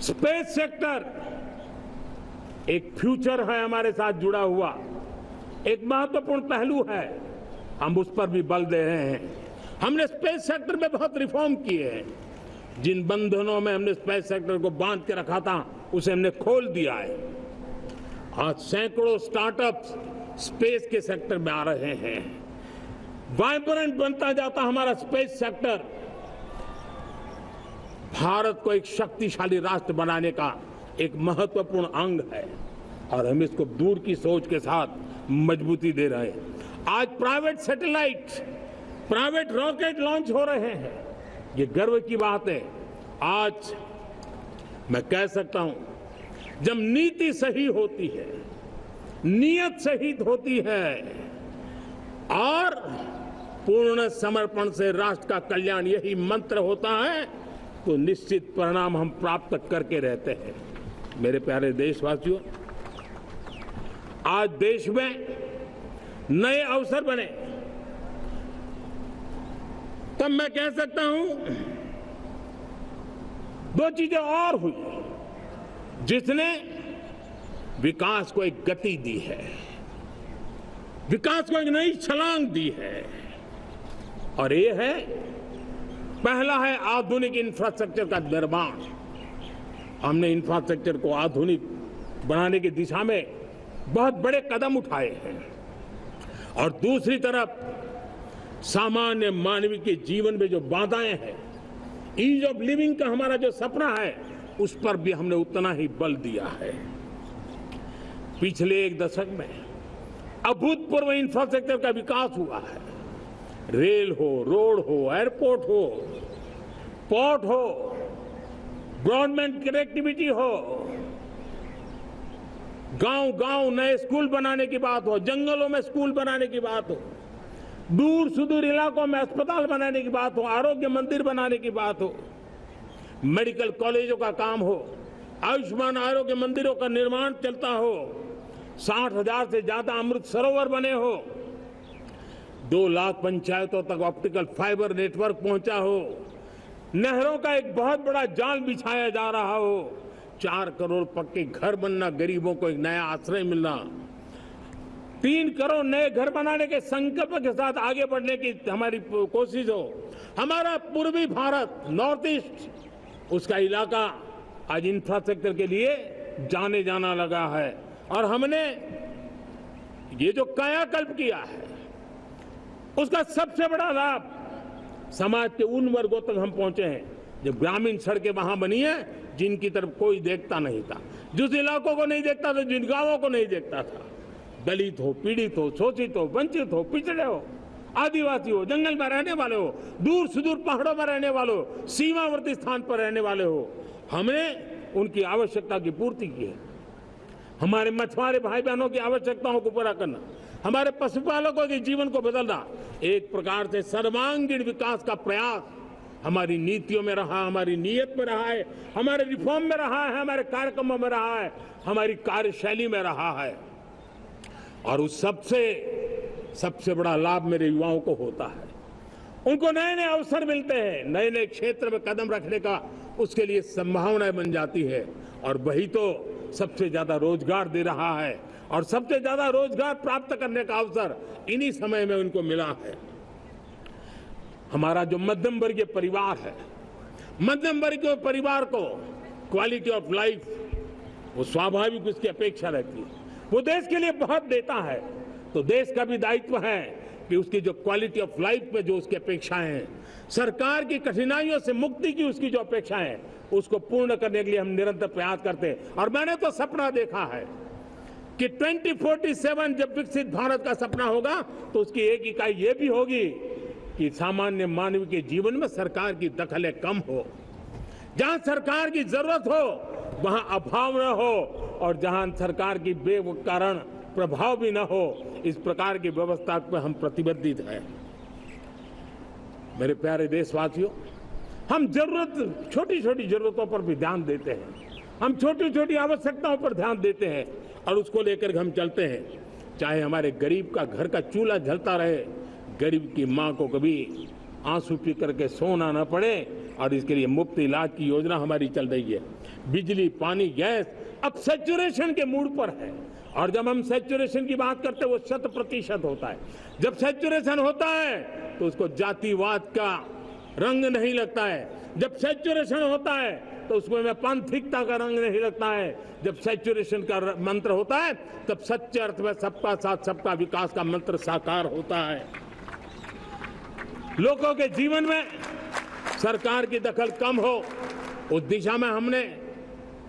स्पेस सेक्टर एक फ्यूचर है हमारे साथ जुड़ा हुआ, एक महत्वपूर्ण पहलू है, हम उस पर भी बल दे रहे हैं। हमने स्पेस सेक्टर में बहुत रिफॉर्म किए हैं। जिन बंधनों में हमने स्पेस सेक्टर को बांध के रखा था, उसे हमने खोल दिया है। आज सैकड़ों स्टार्टअप्स स्पेस के सेक्टर में आ रहे हैं। वाइब्रेंट बनता जाता हमारा स्पेस सेक्टर भारत को एक शक्तिशाली राष्ट्र बनाने का एक महत्वपूर्ण अंग है, और हम इसको दूर की सोच के साथ मजबूती दे रहे हैं। आज private satellite, private rocket launch हो रहे हैं, ये गर्व की बात है। आज मैं कह सकता हूं, जब नीति सही होती है, नियत सही होती है और पूर्ण समर्पण से राष्ट्र का कल्याण यही मंत्र होता है, तो निश्चित परिणाम हम प्राप्त करके रहते हैं। मेरे प्यारे देशवासियों, आज देश में नए अवसर बने, तब मैं कह सकता हूं 2 चीजें और हुई जिसने विकास को एक गति दी है, विकास को एक नई छलांग दी है, और ये है, पहला है आधुनिक इंफ्रास्ट्रक्चर का निर्माण। हमने इंफ्रास्ट्रक्चर को आधुनिक बनाने की दिशा में बहुत बड़े कदम उठाए हैं, और दूसरी तरफ सामान्य मानव के जीवन में जो बाधाएं हैं, ईज ऑफ लिविंग का हमारा जो सपना है, उस पर भी हमने उतना ही बल दिया है। पिछले 1 दशक में अभूतपूर्व इंफ्रास्ट्रक्चर का विकास हुआ है। रेल हो, रोड हो, एयरपोर्ट हो, पोर्ट हो, ब्रॉडबैंड कनेक्टिविटी हो, गांव-गांव नए स्कूल बनाने की बात हो, जंगलों में स्कूल बनाने की बात हो, दूर सुदूर इलाकों में अस्पताल बनाने की बात हो, आरोग्य मंदिर बनाने की बात हो, मेडिकल कॉलेजों का काम हो, आयुष्मान आरोग्य मंदिरों का निर्माण चलता हो, 60,000 से ज्यादा अमृत सरोवर बने हो, 2 लाख पंचायतों तक ऑप्टिकल फाइबर नेटवर्क पहुंचा हो, नहरों का एक बहुत बड़ा जाल बिछाया जा रहा हो, 4 करोड़ पक्के घर बनना, गरीबों को एक नया आश्रय मिलना, 3 करोड़ नए घर बनाने के संकल्प के साथ आगे बढ़ने की हमारी कोशिश हो, हमारा पूर्वी भारत, नॉर्थ ईस्ट, उसका इलाका आज इंफ्रास्ट्रक्चर के लिए जाने जाना लगा है। और हमने ये जो कायाकल्प किया है, उसका सबसे बड़ा लाभ समाज के उन वर्गों तक हम पहुंचे हैं जब ग्रामीण सड़कें वहां बनी है जिनकी तरफ कोई देखता नहीं था, जिस इलाकों को नहीं देखता था, जिन गांवों को नहीं देखता था। दलित हो, पीड़ित हो, शोषित हो, वंचित हो, पिछड़े हो, आदिवासी हो, जंगल में रहने वाले हो, दूर सुदूर पहाड़ों में रहने वाले हो, सीमावर्ती स्थान पर रहने वाले हो, हमने उनकी आवश्यकता की पूर्ति की है। हमारे मछुआरे भाई बहनों की आवश्यकताओं को पूरा करना, हमारे पशुपालकों के जीवन को बदलना, एक प्रकार से सर्वांगीण विकास का प्रयास हमारी नीतियों में रहा, हमारी नीयत में रहा है, हमारे रिफॉर्म में रहा है, हमारे कार्यक्रमों में रहा है, हमारी कार्यशैली में रहा है। और उस सबसे बड़ा लाभ मेरे युवाओं को होता है। उनको नए नए अवसर मिलते हैं, नए नए क्षेत्र में कदम रखने का उसके लिए संभावनाएं बन जाती है। और वही तो सबसे ज्यादा रोजगार दे रहा है। और सबसे ज्यादा रोजगार प्राप्त करने का अवसर इन्हीं समय में उनको मिला है। हमारा जो मध्यम वर्गीय परिवार है, मध्यम वर्गीय परिवार को क्वालिटी ऑफ लाइफ, वो स्वाभाविक उसकी अपेक्षा रहती है। वो देश के लिए बहुत देता है, तो देश का भी दायित्व है कि उसकी जो क्वालिटी ऑफ लाइफ में जो उसकी अपेक्षाएं हैं, सरकार की कठिनाइयों से मुक्ति की उसकी जो अपेक्षाएं हैं, उसको पूर्ण करने के लिए हम निरंतर प्रयास करते हैं। और मैंने तो सपना देखा है कि 2047 जब विकसित भारत का सपना होगा तो उसकी एक इकाई ये भी होगी कि सामान्य मानव के जीवन में सरकार की दखलें कम हो, जहां सरकार की जरूरत हो वहां अभाव न हो, और जहां सरकार की बेकारण प्रभाव भी न हो, इस प्रकार की व्यवस्था पर हम प्रतिबद्ध हैं। मेरे प्यारे देशवासियों, हम छोटी छोटी जरूरतों पर भी ध्यान देते हैं, हम छोटी छोटी आवश्यकताओं पर ध्यान देते हैं और उसको लेकर हम चलते हैं। चाहे हमारे गरीब का घर का चूल्हा जलता रहे, गरीब की मां को कभी आंसू पी करके सोना न पड़े, और इसके लिए मुफ्त इलाज की योजना हमारी चल रही है। बिजली, पानी, गैस अब सैचुरेशन के मूड पर है। और जब हम सैचुरेशन की बात करते हैं वो 100% होता है। जब सैचुरेशन होता है तो उसको जातिवाद का रंग नहीं लगता है। जब सैचुरेशन होता है तो उसमें पांथिकता का रंग नहीं लगता है। जब सैचुरेशन का मंत्र होता है तब सच्चे अर्थ में सबका साथ सबका विकास का मंत्र साकार होता है। लोगों के जीवन में सरकार की दखल कम हो, उस दिशा में हमने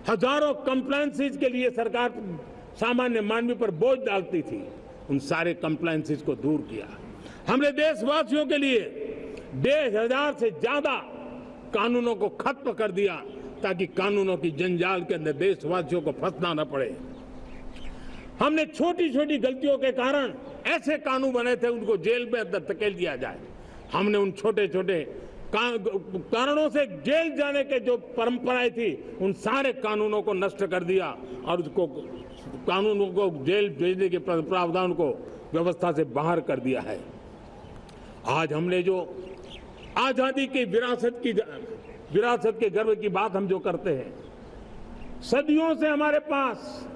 हजारों कंप्लायंसेस के लिए सरकार सामान्य मानवी पर बोझ डालती थी, उन सारे कंप्लायंसेस को दूर किया। हमने देशवासियों के लिए 1,500 से ज्यादा कानूनों को खत्म कर दिया ताकि कानूनों की जंजाल के अंदर देशवासियों को फंसना न पड़े। हमने छोटी छोटी गलतियों के कारण ऐसे कानून बने थे उनको जेल में अंदर धकेल दिया जाए। हमने उन छोटे छोटे कारणों से जेल जाने के जो परंपराएं थी उन सारे कानूनों को नष्ट कर दिया और उसको कानूनों को जेल भेजने के प्रावधान को व्यवस्था से बाहर कर दिया है। आज हमने जो आजादी की विरासत के गर्व की बात हम जो करते हैं, सदियों से हमारे पास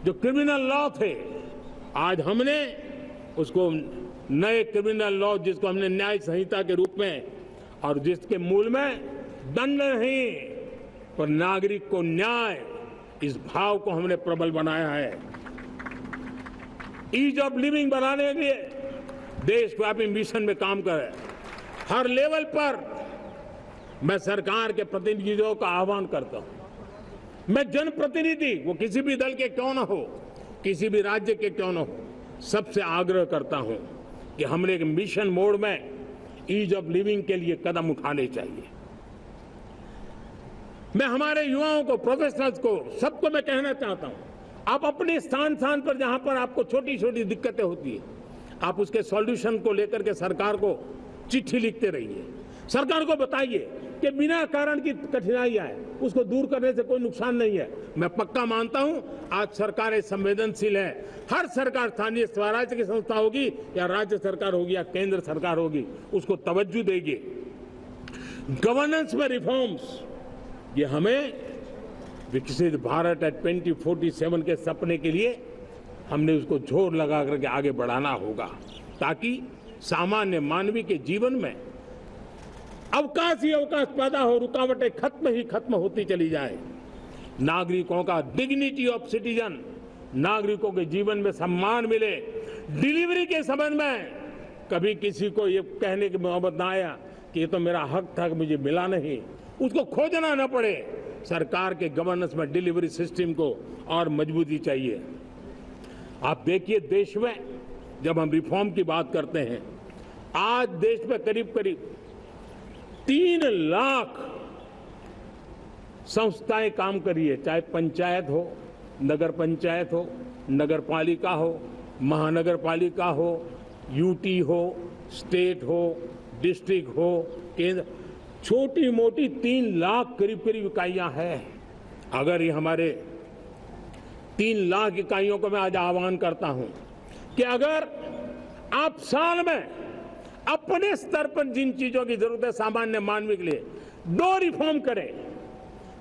जो क्रिमिनल लॉ थे, आज हमने उसको नए क्रिमिनल लॉ जिसको हमने न्याय संहिता के रूप में, और जिसके मूल में दंड नहीं पर नागरिक को न्याय, इस भाव को हमने प्रबल बनाया है। ईज ऑफ लिविंग बनाने के लिए देशव्यापी मिशन में काम कर हर लेवल पर मैं सरकार के प्रतिनिधियों का आह्वान करता हूं। मैं जनप्रतिनिधि, वो किसी भी दल के क्यों न हो, किसी भी राज्य के क्यों न हो, सबसे आग्रह करता हूं कि हमने एक मिशन मोड में ईज ऑफ लिविंग के लिए कदम उठाने चाहिए। मैं हमारे युवाओं को, प्रोफेशनल्स को, सबको मैं कहना चाहता हूं, आप अपने स्थान पर जहां पर आपको छोटी छोटी दिक्कतें होती है, आप उसके सॉल्यूशन को लेकर के सरकार को चिट्ठी लिखते रहिए। सरकार को बताइए कि बिना कारण की कठिनाई आए उसको दूर करने से कोई नुकसान नहीं है। मैं पक्का मानता हूं आज सरकारें संवेदनशील है। हर सरकार, स्थानीय स्वराज्य की संस्था होगी या राज्य सरकार होगी या केंद्र सरकार होगी, उसको तवज्जो देगी। गवर्नेंस में रिफॉर्म्स, ये हमें विकसित भारत 2047 के सपने के लिए हमने उसको जोर लगा करके आगे बढ़ाना होगा, ताकि सामान्य मानवी के जीवन में अवकाश ही अवकाश पैदा हो, रुकावटें खत्म ही खत्म होती चली जाए, नागरिकों का डिग्निटी ऑफ सिटीजन, नागरिकों के जीवन में सम्मान मिले। डिलीवरी के संबंध में कभी किसी को ये कहने की नौबत ना आया कि ये तो मेरा हक था कि मुझे मिला नहीं, उसको खोजना न पड़े। सरकार के गवर्नेंस में डिलीवरी सिस्टम को और मजबूती चाहिए। आप देखिए, देश में जब हम रिफॉर्म की बात करते हैं, आज देश में करीब करीब 3 लाख संस्थाएं काम कर रही है, चाहे पंचायत हो, नगर पंचायत हो, नगर पालिका हो, महानगर पालिका हो, यूटी हो, स्टेट हो, डिस्ट्रिक्ट हो, केंद्र, छोटी मोटी 3 लाख करीब करीब इकाइयां हैं। अगर ये हमारे 3 लाख इकाइयों को मैं आज आह्वान करता हूं कि अगर आप साल में अपने स्तर पर जिन चीजों की जरूरत है सामान्य मानव के लिए 2 रिफॉर्म करें,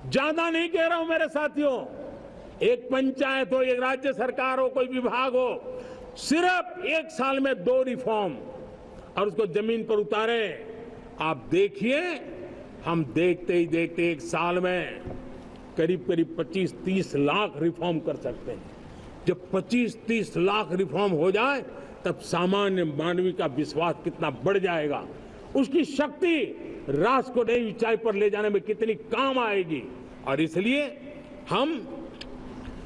ज्यादा नहीं कह रहा हूं मेरे साथियों, एक पंचायत हो, एक राज्य सरकार हो, कोई विभाग हो, सिर्फ 1 साल में 2 रिफॉर्म और उसको जमीन पर उतारें। आप देखिए, हम देखते ही देखते 1 साल में करीब करीब 25-30 लाख रिफॉर्म कर सकते हैं। जब 25-30 लाख रिफॉर्म हो जाए तब सामान्य मानवी का विश्वास कितना बढ़ जाएगा, उसकी शक्ति राष्ट्र को नई ऊंचाई पर ले जाने में कितनी काम आएगी। और इसलिए हम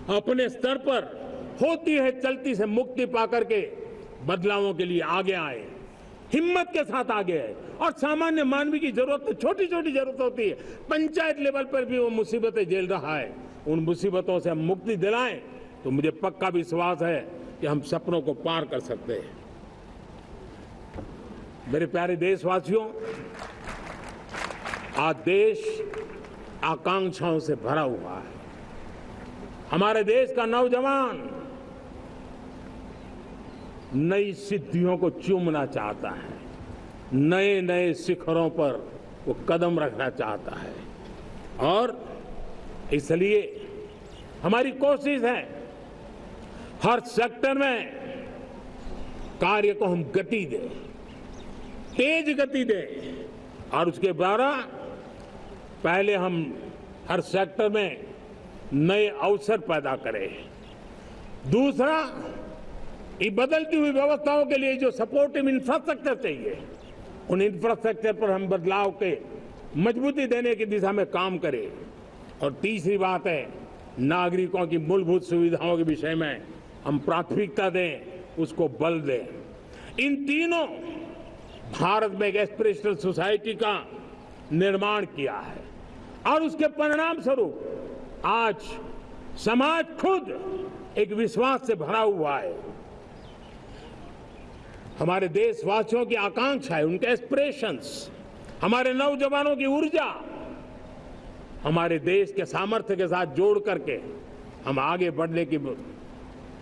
अपने स्तर पर होती है चलती से मुक्ति पाकर के बदलावों के लिए आगे आए, हिम्मत के साथ आगे आए। और सामान्य मानवी की जरूरत, छोटी छोटी जरूरत होती है, पंचायत लेवल पर भी वो मुसीबतें झेल रहा है, उन मुसीबतों से हम मुक्ति दिलाएं तो मुझे पक्का विश्वास है कि हम सपनों को पार कर सकते हैं। मेरे प्यारे देशवासियों, आज देश आकांक्षाओं से भरा हुआ है। हमारे देश का नौजवान नई सिद्धियों को चूमना चाहता है, नए नए शिखरों पर वो कदम रखना चाहता है, और इसलिए हमारी कोशिश है हर सेक्टर में कार्य को हम गति दें, तेज गति दें, और उसके द्वारा पहले हम हर सेक्टर में नए अवसर पैदा करें। दूसरा, ये बदलती हुई व्यवस्थाओं के लिए जो सपोर्टिव इंफ्रास्ट्रक्चर चाहिए, उन इंफ्रास्ट्रक्चर पर हम बदलाव के मजबूती देने की दिशा में काम करें। और तीसरी बात है, नागरिकों की मूलभूत सुविधाओं के विषय में हम प्राथमिकता दें, उसको बल दें। इन तीनों भारत में एक एस्पिरेशनल सोसाइटी का निर्माण किया है, और उसके परिणाम स्वरूप आज समाज खुद एक विश्वास से भरा हुआ है। हमारे देशवासियों की आकांक्षा है, उनके एस्पिरेशंस, हमारे नौजवानों की ऊर्जा, हमारे देश के सामर्थ्य के साथ जोड़ करके हम आगे बढ़ने की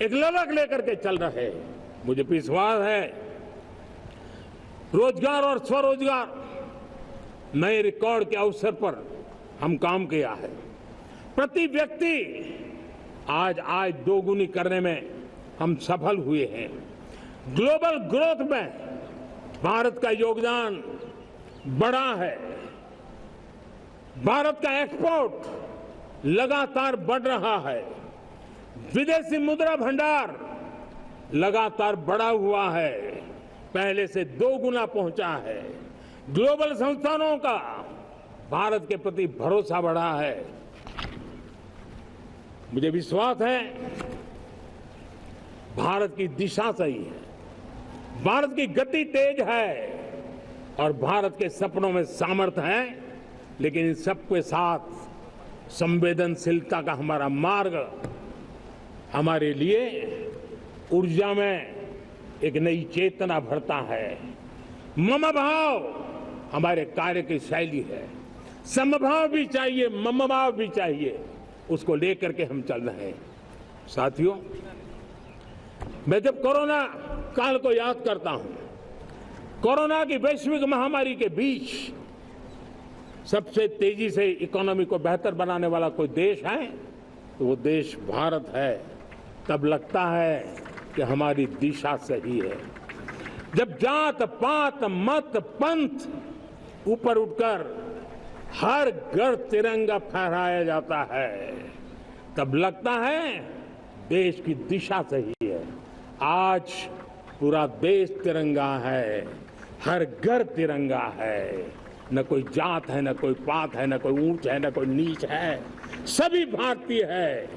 एक ललक लेकर के चल रहे हैं। मुझे विश्वास है रोजगार और स्वरोजगार नए रिकॉर्ड के अवसर पर हम काम किया है। प्रति व्यक्ति आज आय दोगुनी करने में हम सफल हुए हैं। ग्लोबल ग्रोथ में भारत का योगदान बड़ा है। भारत का एक्सपोर्ट लगातार बढ़ रहा है। विदेशी मुद्रा भंडार लगातार बढ़ा हुआ है, पहले से 2 गुना पहुंचा है। ग्लोबल संस्थानों का भारत के प्रति भरोसा बढ़ा है। मुझे विश्वास है भारत की दिशा सही है, भारत की गति तेज है, और भारत के सपनों में सामर्थ्य है। लेकिन इन सबके साथ संवेदनशीलता का हमारा मार्ग हमारे लिए ऊर्जा में एक नई चेतना भरता है। मम भाव हमारे कार्य की शैली है। समभाव भी चाहिए, मम भाव भी चाहिए, उसको लेकर के हम चल रहे हैं। साथियों, मैं जब कोरोना काल को याद करता हूं, कोरोना की वैश्विक महामारी के बीच सबसे तेजी से इकोनॉमी को बेहतर बनाने वाला कोई देश है तो वो देश भारत है। तब लगता है कि हमारी दिशा सही है। जब जात पात मत पंथ ऊपर उठकर हर घर तिरंगा फहराया जाता है, तब लगता है देश की दिशा सही है। आज पूरा देश तिरंगा है, हर घर तिरंगा है। न कोई जात है, न कोई पात है, न कोई ऊंच है, न कोई नीच है, सभी भारतीय है।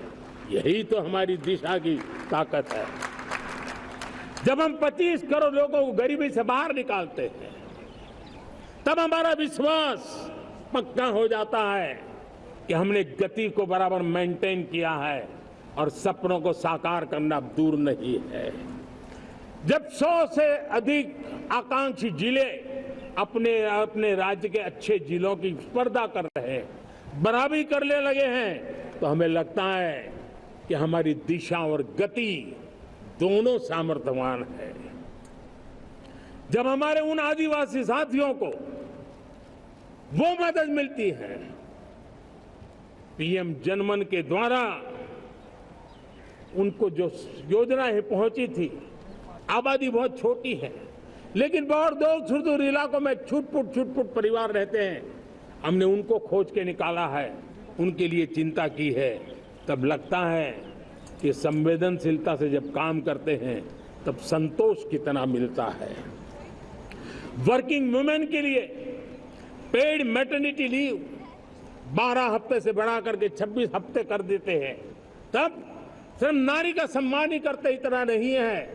यही तो हमारी दिशा की ताकत है। जब हम 25 करोड़ लोगों को गरीबी से बाहर निकालते हैं, तब हमारा विश्वास पक्का हो जाता है कि हमने गति को बराबर मेंटेन किया है और सपनों को साकार करना दूर नहीं है। जब 100 से अधिक आकांक्षी जिले अपने अपने राज्य के अच्छे जिलों की स्पर्धा कर रहे हैं, बराबरी करने लगे हैं, तो हमें लगता है कि हमारी दिशा और गति दोनों सामर्थ्यवान है। जब हमारे उन आदिवासी साथियों को वो मदद मिलती है, पीएम जनमन के द्वारा उनको जो योजनाएं पहुंची थी, आबादी बहुत छोटी है, लेकिन बहुत दूर सुदूर इलाकों में छुटपुट परिवार रहते हैं, हमने उनको खोज के निकाला है, उनके लिए चिंता की है। तब लगता है कि संवेदनशीलता से जब काम करते हैं तब संतोष कितना मिलता है। वर्किंग वुमेन के लिए पेड मैटरनिटी लीव 12 हफ्ते से बढ़ा करके 26 हफ्ते कर देते हैं। तब सिर्फ नारी का सम्मान ही करते इतना नहीं है,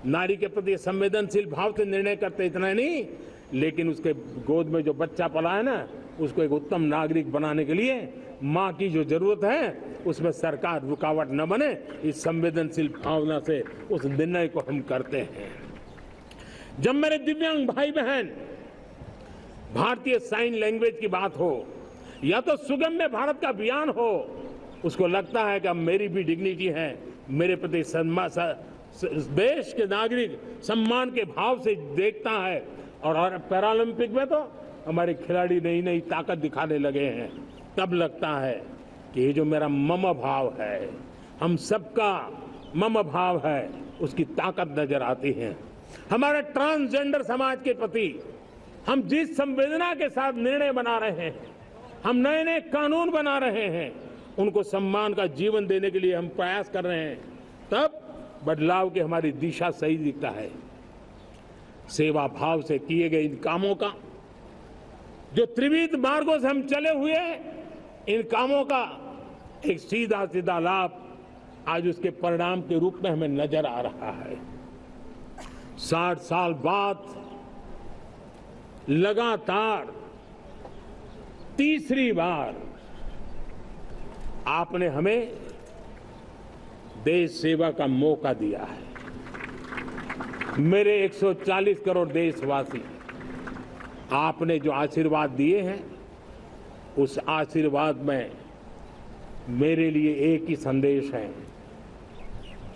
नारी के प्रति संवेदनशील भाव से निर्णय करते इतना नहीं, लेकिन उसके गोद में जो बच्चा पला है ना, उसको एक उत्तम नागरिक बनाने के लिए माँ की जो जरूरत है उसमें सरकार रुकावट न बने, इस संवेदनशील भावना से उस निर्णय को हम करते हैं। जब मेरे दिव्यांग भाई बहन भारतीय साइन लैंग्वेज की बात हो या तो सुगम्य भारत का अभियान हो, उसको लगता है कि अब मेरी भी डिग्निटी है, मेरे प्रति देश के नागरिक सम्मान के भाव से देखता है। और पैरालंपिक में तो हमारे खिलाड़ी नई नई ताकत दिखाने लगे हैं, तब लगता है कि ये जो मेरा मम भाव है, हम सबका मम भाव है, उसकी ताकत नजर आती है। हमारे ट्रांसजेंडर समाज के प्रति हम जिस संवेदना के साथ निर्णय बना रहे हैं, हम नए नए कानून बना रहे हैं, उनको सम्मान का जीवन देने के लिए हम प्रयास कर रहे हैं, तब बदलाव की हमारी दिशा सही दिखता है। सेवा भाव से किए गए इन कामों का, जो त्रिविध मार्गों से हम चले हुए, इन कामों का एक सीधा सीधा लाभ आज उसके परिणाम के रूप में हमें नजर आ रहा है। 60 साल बाद लगातार तीसरी बार आपने हमें देश सेवा का मौका दिया है। मेरे 140 करोड़ देशवासी, आपने जो आशीर्वाद दिए हैं, उस आशीर्वाद में मेरे लिए एक ही संदेश है,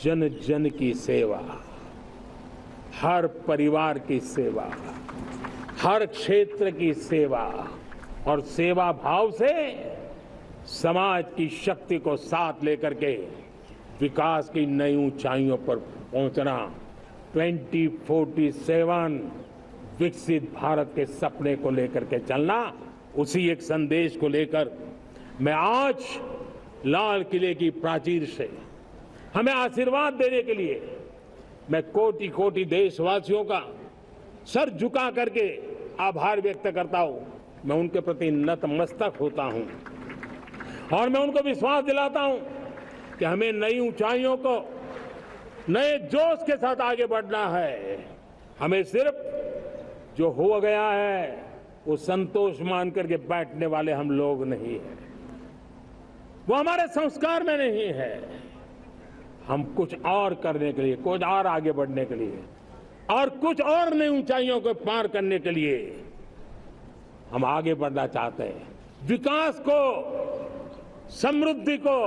जन जन की सेवा, हर परिवार की सेवा, हर क्षेत्र की सेवा, और सेवा भाव से समाज की शक्ति को साथ लेकर के विकास की नई ऊंचाइयों पर पहुंचना। 2047 विकसित भारत के सपने को लेकर के चलना, उसी एक संदेश को लेकर मैं आज लाल किले की प्राचीर से हमें आशीर्वाद देने के लिए मैं कोटि कोटि देशवासियों का सर झुका करके आभार व्यक्त करता हूं। मैं उनके प्रति नतमस्तक होता हूं और मैं उनको विश्वास दिलाता हूं कि हमें नई ऊंचाइयों को नए जोश के साथ आगे बढ़ना है। हमें सिर्फ जो हो गया है वो संतोष मान करके बैठने वाले हम लोग नहीं हैं, वो हमारे संस्कार में नहीं है। हम कुछ और करने के लिए, कुछ और आगे बढ़ने के लिए और कुछ और नई ऊंचाइयों को पार करने के लिए हम आगे बढ़ना चाहते हैं। विकास को, समृद्धि को,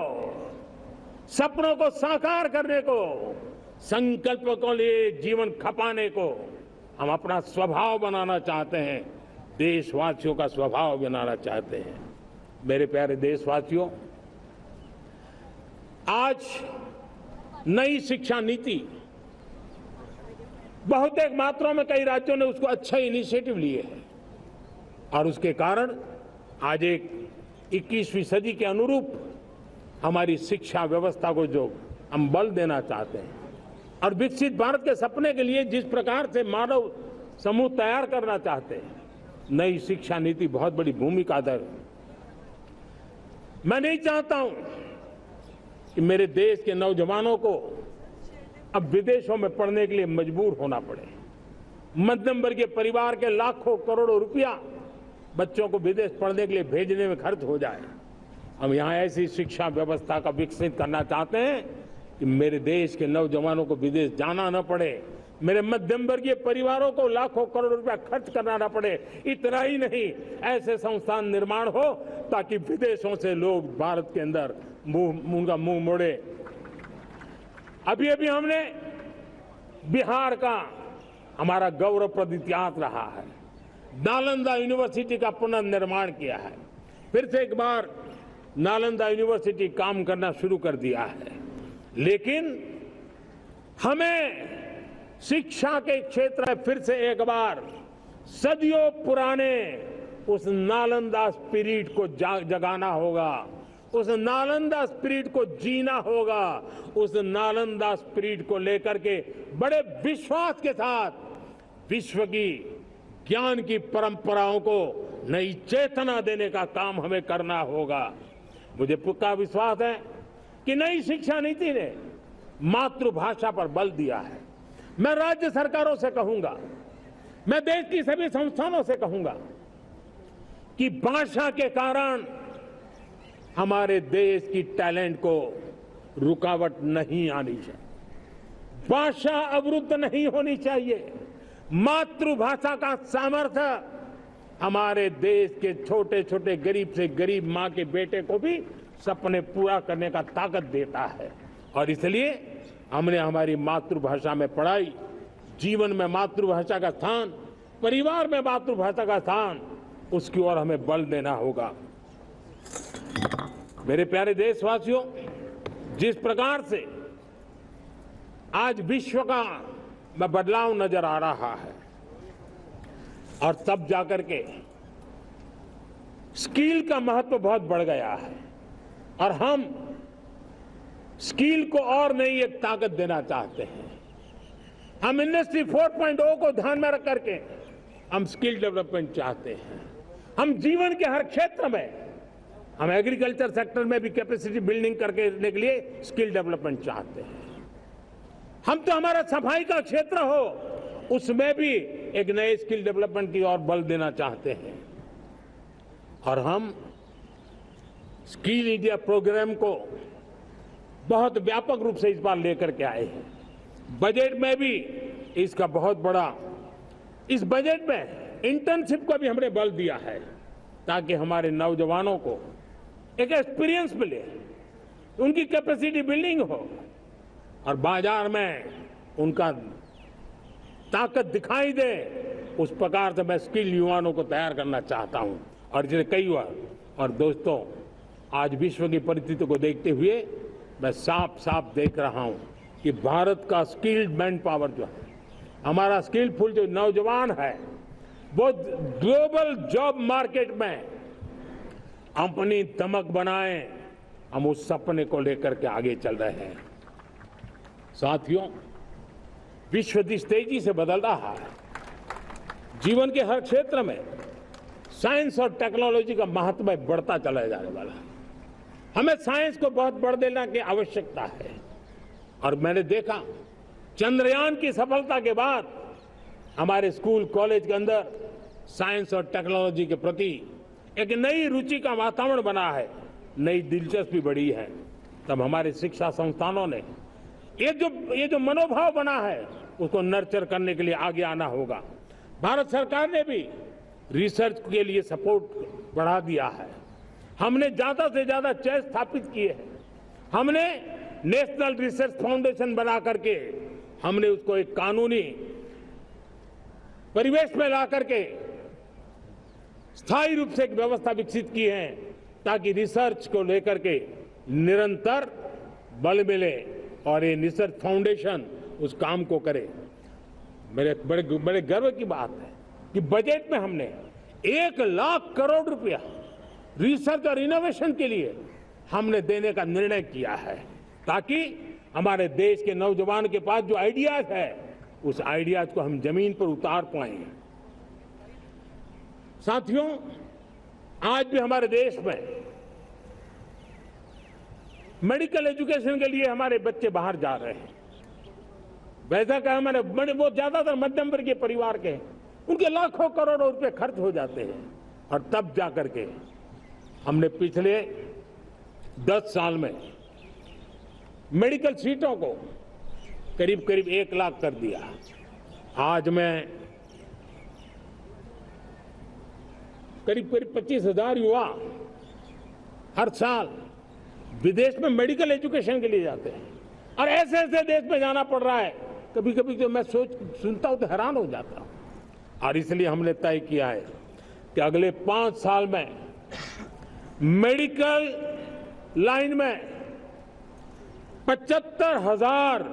सपनों को साकार करने को, संकल्प को लिए जीवन खपाने को हम अपना स्वभाव बनाना चाहते हैं, देशवासियों का स्वभाव बनाना चाहते हैं। मेरे प्यारे देशवासियों, आज नई शिक्षा नीति बहुतेक मात्रा में कई राज्यों ने उसको अच्छा इनिशिएटिव लिए हैं। और उसके कारण आज एक 21वीं सदी के अनुरूप हमारी शिक्षा व्यवस्था को जो हम बल देना चाहते हैं और विकसित भारत के सपने के लिए जिस प्रकार से मानव समूह तैयार करना चाहते हैं, नई शिक्षा नीति बहुत बड़ी भूमिका अदा। मैं नहीं चाहता हूं कि मेरे देश के नौजवानों को अब विदेशों में पढ़ने के लिए मजबूर होना पड़े। मध्यम वर्गीय परिवार के लाखों करोड़ों रुपया बच्चों को विदेश पढ़ने के लिए भेजने में खर्च हो जाए। हम यहाँ ऐसी शिक्षा व्यवस्था का विकसित करना चाहते हैं कि मेरे देश के नौजवानों को विदेश जाना न पड़े, मेरे मध्यम वर्गीय परिवारों को लाखों करोड़ रुपया खर्च करना न पड़े। इतना ही नहीं, ऐसे संस्थान निर्माण हो ताकि विदेशों से लोग भारत के अंदर उनका मुंह मोड़े। अभी अभी हमने बिहार का हमारा गौरवप्रद इतिहास रहा है, नालंदा यूनिवर्सिटी का पुनर्निर्माण किया है। फिर से एक बार नालंदा यूनिवर्सिटी काम करना शुरू कर दिया है, लेकिन हमें शिक्षा के क्षेत्र में फिर से एक बार सदियों पुराने उस नालंदा स्पिरिट को जगाना होगा, उस नालंदा स्पिरिट को जीना होगा, उस नालंदा स्पिरिट को लेकर के बड़े विश्वास के साथ विश्व की ज्ञान की परंपराओं को नई चेतना देने का काम हमें करना होगा। मुझे पक्का विश्वास है कि नई शिक्षा नीति ने मातृभाषा पर बल दिया है। मैं राज्य सरकारों से कहूंगा, मैं देश की सभी संस्थानों से कहूंगा कि भाषा के कारण हमारे देश की टैलेंट को रुकावट नहीं आनी चाहिए, भाषा अवरुद्ध नहीं होनी चाहिए। मातृभाषा का सामर्थ्य हमारे देश के छोटे छोटे गरीब से गरीब मां के बेटे को भी सपने पूरा करने का ताकत देता है। और इसलिए हमने हमारी मातृभाषा में पढ़ाई, जीवन में मातृभाषा का स्थान, परिवार में मातृभाषा का स्थान, उसकी ओर हमें बल देना होगा। मेरे प्यारे देशवासियों, जिस प्रकार से आज विश्व का में बदलाव नजर आ रहा है और तब जाकर के स्किल का महत्व बहुत बढ़ गया है और हम स्किल को और नई एक ताकत देना चाहते हैं। हम इंडस्ट्री 4.0 को ध्यान में रख करके हम स्किल डेवलपमेंट चाहते हैं। हम जीवन के हर क्षेत्र में, हम एग्रीकल्चर सेक्टर में भी कैपेसिटी बिल्डिंग करने के लिए स्किल डेवलपमेंट चाहते हैं। हम तो हमारा सफाई का क्षेत्र हो, उसमें भी एक नए स्किल डेवलपमेंट की ओर बल देना चाहते हैं। और हम स्किल इंडिया प्रोग्राम को बहुत व्यापक रूप से इस बार लेकर के आए हैं। बजट में भी इसका बहुत बड़ा, इस बजट में इंटर्नशिप को भी हमने बल दिया है ताकि हमारे नौजवानों को एक एक्सपीरियंस मिले, उनकी कैपेसिटी बिल्डिंग हो और बाजार में उनका ताकत दिखाई दे। उस प्रकार से मैं स्किल युवाओं को तैयार करना चाहता हूं। और जिसे कई बार, और दोस्तों, आज विश्व की परिस्थिति को देखते हुए मैं साफ साफ देख रहा हूं कि भारत का स्किल्ड मैन पावर जो है, हमारा स्किलफुल जो नौजवान है, वो ग्लोबल जॉब मार्केट में अपनी दमक बनाए। हम उस सपने को लेकर के आगे चल रहे हैं। साथियों, विश्व जिस तेजी से बदल रहा है, जीवन के हर क्षेत्र में साइंस और टेक्नोलॉजी का महत्व बढ़ता चला जाने वाला है। हमें साइंस को बहुत बढ़ देने की आवश्यकता है। और मैंने देखा चंद्रयान की सफलता के बाद हमारे स्कूल कॉलेज के अंदर साइंस और टेक्नोलॉजी के प्रति एक नई रुचि का वातावरण बना है, नई दिलचस्पी बढ़ी है। तब हमारे शिक्षा संस्थानों ने ये जो मनोभाव बना है उसको नर्चर करने के लिए आगे आना होगा। भारत सरकार ने भी रिसर्च के लिए सपोर्ट बढ़ा दिया है। हमने ज्यादा से ज्यादा चेस स्थापित किए हैं। हमने नेशनल रिसर्च फाउंडेशन बना करके हमने उसको एक कानूनी परिवेश में ला करके स्थायी रूप से एक व्यवस्था विकसित की है ताकि रिसर्च को लेकर के निरंतर बल मिले और ये रिसर्च फाउंडेशन उस काम को करे। मेरे बड़े गर्व की बात है कि बजट में हमने 1 लाख करोड़ रुपया रिसर्च और इनोवेशन के लिए हमने देने का निर्णय किया है, ताकि हमारे देश के नौजवान के पास जो आइडियाज है उस आइडियाज को हम जमीन पर उतार पाएं। साथियों, आज भी हमारे देश में मेडिकल एजुकेशन के लिए हमारे बच्चे बाहर जा रहे हैं। वैसा कहा मैंने, वो ज्यादातर मध्यम वर्गीय परिवार के हैं, उनके लाखों करोड़ों रुपए खर्च हो जाते हैं, और तब जाकर के हमने पिछले 10 साल में मेडिकल सीटों को करीब करीब 1 लाख कर दिया। आज मैं करीब करीब 25,000 युवा हर साल विदेश में मेडिकल एजुकेशन के लिए जाते हैं, और ऐसे ऐसे देश में जाना पड़ रहा है, कभी कभी तो मैं सुनता हूं तो हैरान हो जाता हूं। और इसलिए हमने तय किया है कि अगले 5 साल में मेडिकल लाइन में 75,000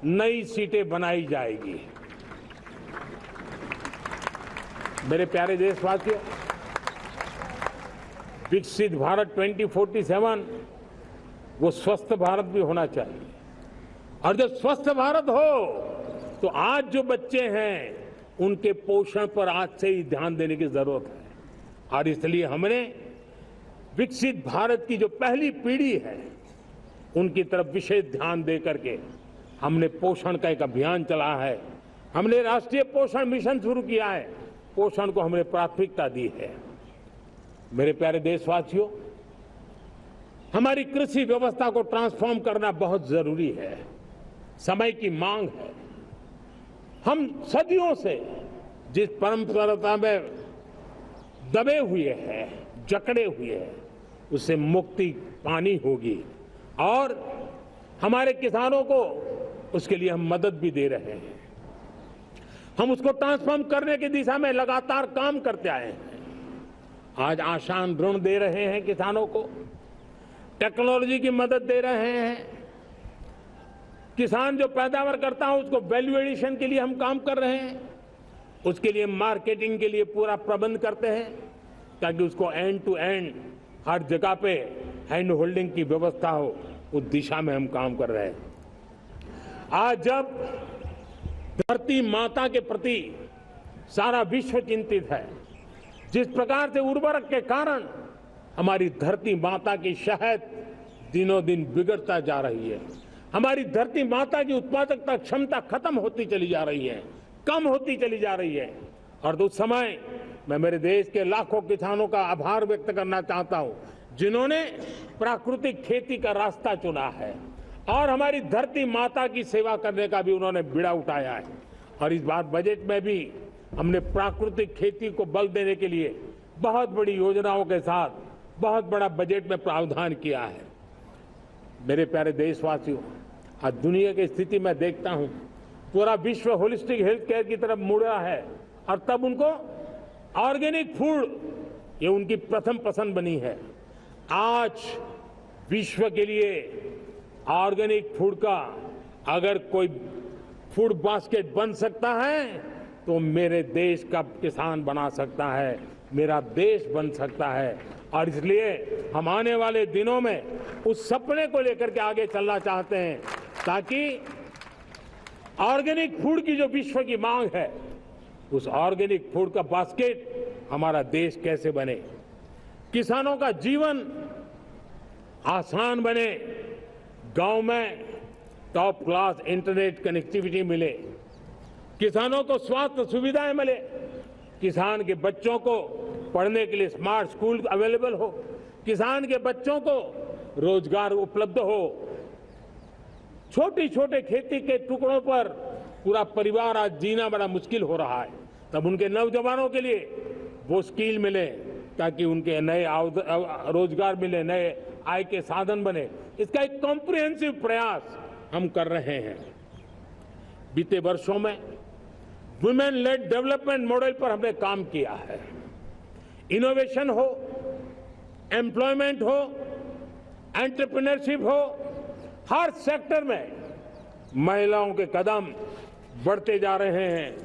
नई सीटें बनाई जाएगी। मेरे प्यारे देशवासियों, विकसित भारत 2047 वो स्वस्थ भारत भी होना चाहिए, और जब स्वस्थ भारत हो तो आज जो बच्चे हैं उनके पोषण पर आज से ही ध्यान देने की जरूरत है। और इसलिए हमने विकसित भारत की जो पहली पीढ़ी है उनकी तरफ विशेष ध्यान दे करके हमने पोषण का एक अभियान चलाया है। हमने राष्ट्रीय पोषण मिशन शुरू किया है, पोषण को हमने प्राथमिकता दी है। मेरे प्यारे देशवासियों, हमारी कृषि व्यवस्था को ट्रांसफॉर्म करना बहुत जरूरी है, समय की मांग है। हम सदियों से जिस परंपरा में दबे हुए हैं, जकड़े हुए हैं, उससे मुक्ति पानी होगी, और हमारे किसानों को उसके लिए हम मदद भी दे रहे हैं। हम उसको ट्रांसफॉर्म करने की दिशा में लगातार काम करते आए हैं। आज आसान ऋण दे रहे हैं किसानों को, टेक्नोलॉजी की मदद दे रहे हैं। किसान जो पैदावार करता है उसको वैल्यू एडिशन के लिए हम काम कर रहे हैं, उसके लिए मार्केटिंग के लिए पूरा प्रबंध करते हैं, ताकि उसको एंड टू एंड हर जगह पे हैंड होल्डिंग की व्यवस्था हो, उस दिशा में हम काम कर रहे हैं। आज जब धरती माता के प्रति सारा विश्व चिंतित है, जिस प्रकार से उर्वरक के कारण हमारी धरती माता की शहद दिनों दिन बिगड़ता जा रही है, हमारी धरती माता की उत्पादकता क्षमता खत्म होती चली जा रही है, कम होती चली जा रही है, और उस समय मैं मेरे देश के लाखों किसानों का आभार व्यक्त करना चाहता हूं, जिन्होंने प्राकृतिक खेती का रास्ता चुना है और हमारी धरती माता की सेवा करने का भी उन्होंने बीड़ा उठाया है। और इस बार बजट में भी हमने प्राकृतिक खेती को बल देने के लिए बहुत बड़ी योजनाओं के साथ बहुत बड़ा बजट में प्रावधान किया है। मेरे प्यारे देशवासियों, आज दुनिया की स्थिति में देखता हूं, पूरा विश्व होलिस्टिक हेल्थ केयर की तरफ मुड़ा है, और तब उनको ऑर्गेनिक फूड ये उनकी प्रथम पसंद बनी है। आज विश्व के लिए ऑर्गेनिक फूड का अगर कोई फूड बास्केट बन सकता है तो मेरे देश का किसान बना सकता है, मेरा देश बन सकता है। और इसलिए हम आने वाले दिनों में उस सपने को लेकर के आगे चलना चाहते हैं, ताकि ऑर्गेनिक फूड की जो विश्व की मांग है, उस ऑर्गेनिक फूड का बास्केट हमारा देश कैसे बने, किसानों का जीवन आसान बने, गांव में टॉप क्लास इंटरनेट कनेक्टिविटी मिले, किसानों को स्वास्थ्य सुविधाएं मिले, किसान के बच्चों को पढ़ने के लिए स्मार्ट स्कूल अवेलेबल हो, किसान के बच्चों को रोजगार उपलब्ध हो। छोटी छोटे खेती के टुकड़ों पर पूरा परिवार आज जीना बड़ा मुश्किल हो रहा है, तब उनके नौजवानों के लिए वो स्किल मिले, ताकि उनके नए रोजगार मिले, नए आय के साधन बने। इसका एक कॉम्प्रिहेंसिव प्रयास हम कर रहे हैं। बीते वर्षों में वुमेन लेड डेवलपमेंट मॉडल पर हमने काम किया है। इनोवेशन हो, एम्प्लॉयमेंट हो, एंटरप्रेन्योरशिप हो, हर सेक्टर में महिलाओं के कदम बढ़ते जा रहे हैं।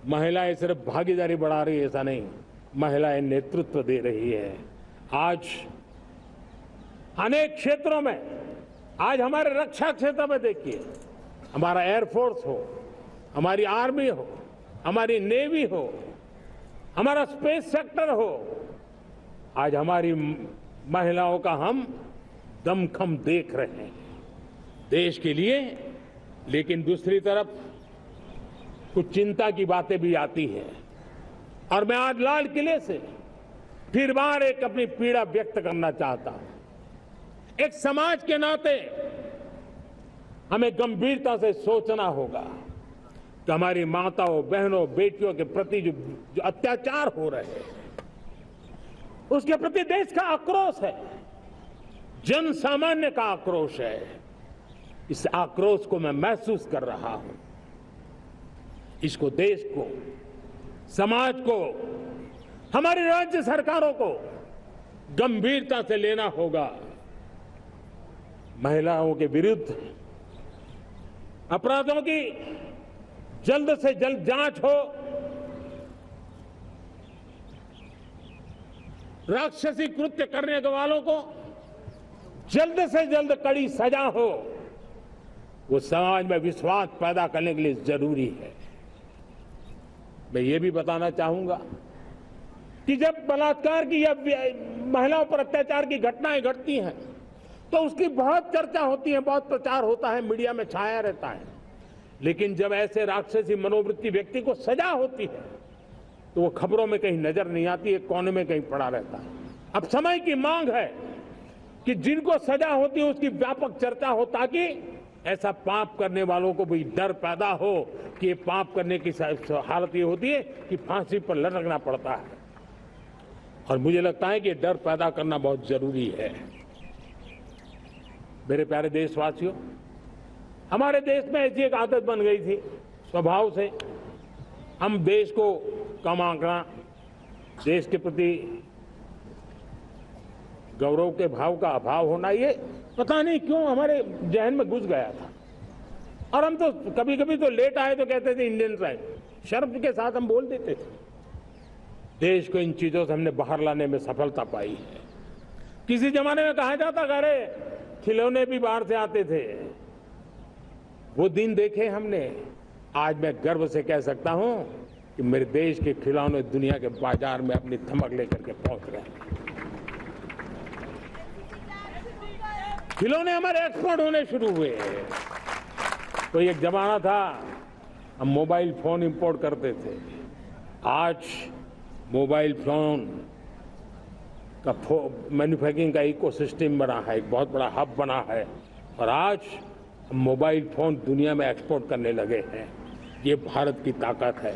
महिलाएं सिर्फ भागीदारी बढ़ा रही है ऐसा नहीं, महिलाएं नेतृत्व दे रही है। आज अनेक क्षेत्रों में, आज हमारे रक्षा क्षेत्र में देखिए, हमारा एयरफोर्स हो, हमारी आर्मी हो, हमारी नेवी हो, हमारा स्पेस सेक्टर हो, आज हमारी महिलाओं का हम दमखम देख रहे हैं देश के लिए। लेकिन दूसरी तरफ कुछ चिंता की बातें भी आती है और मैं आज लाल किले से फिर बार एक अपनी पीड़ा व्यक्त करना चाहता हूं। एक समाज के नाते हमें गंभीरता से सोचना होगा कि हमारी माताओं, बहनों, बेटियों के प्रति जो अत्याचार हो रहे हैं, उसके प्रति देश का आक्रोश है, जन सामान्य का आक्रोश है। इस आक्रोश को मैं महसूस कर रहा हूं। इसको देश को, समाज को, हमारी राज्य सरकारों को गंभीरता से लेना होगा। महिलाओं के विरुद्ध अपराधों की जल्द से जल्द जांच हो, राक्षसी कृत्य करने वालों को जल्द से जल्द कड़ी सजा हो। वो समाज में विश्वास पैदा करने के लिए जरूरी है। मैं ये भी बताना चाहूंगा कि जब बलात्कार की या महिलाओं पर अत्याचार की घटनाएं घटती हैं तो उसकी बहुत चर्चा होती है, बहुत प्रचार होता है, मीडिया में छाया रहता है। लेकिन जब ऐसे राक्षसी मनोवृत्ति व्यक्ति को सजा होती है तो वो खबरों में कहीं नजर नहीं आती, एक कोने में कहीं पड़ा रहता है। अब समय की मांग है कि जिनको सजा होती है उसकी व्यापक चर्चा हो, ताकि ऐसा पाप करने वालों को भी डर पैदा हो कि ये पाप करने की हालत ये होती है कि फांसी पर लटकना पड़ता है। और मुझे लगता है कि डर पैदा करना बहुत जरूरी है। मेरे प्यारे देशवासियों, हमारे देश में ऐसी एक आदत बन गई थी स्वभाव से, हम देश को कम आंकना, देश के प्रति गौरव के भाव का अभाव होना, ये पता नहीं क्यों हमारे जहन में घुस गया था। और हम तो कभी कभी तो लेट आए तो कहते थे इंडियन टाइम, शर्म के साथ हम बोल देते थे। देश को इन चीजों से हमने बाहर लाने में सफलता पाई है। किसी जमाने में कहा जाता, अरे खिलौने भी बाहर से आते थे, वो दिन देखे हमने। आज मैं गर्व से कह सकता हूं कि मेरे देश के खिलौने दुनिया के बाजार में अपनी धमक लेकर के पहुंच रहे हैं। खिलौने हमारे एक्सपोर्ट होने शुरू हुए। तो एक जमाना था हम मोबाइल फोन इंपोर्ट करते थे, आज मोबाइल फोन का मैन्युफैक्चरिंग का इकोसिस्टम बना है, एक बहुत बड़ा हब बना है, और आज हम मोबाइल फोन दुनिया में एक्सपोर्ट करने लगे हैं। ये भारत की ताकत है।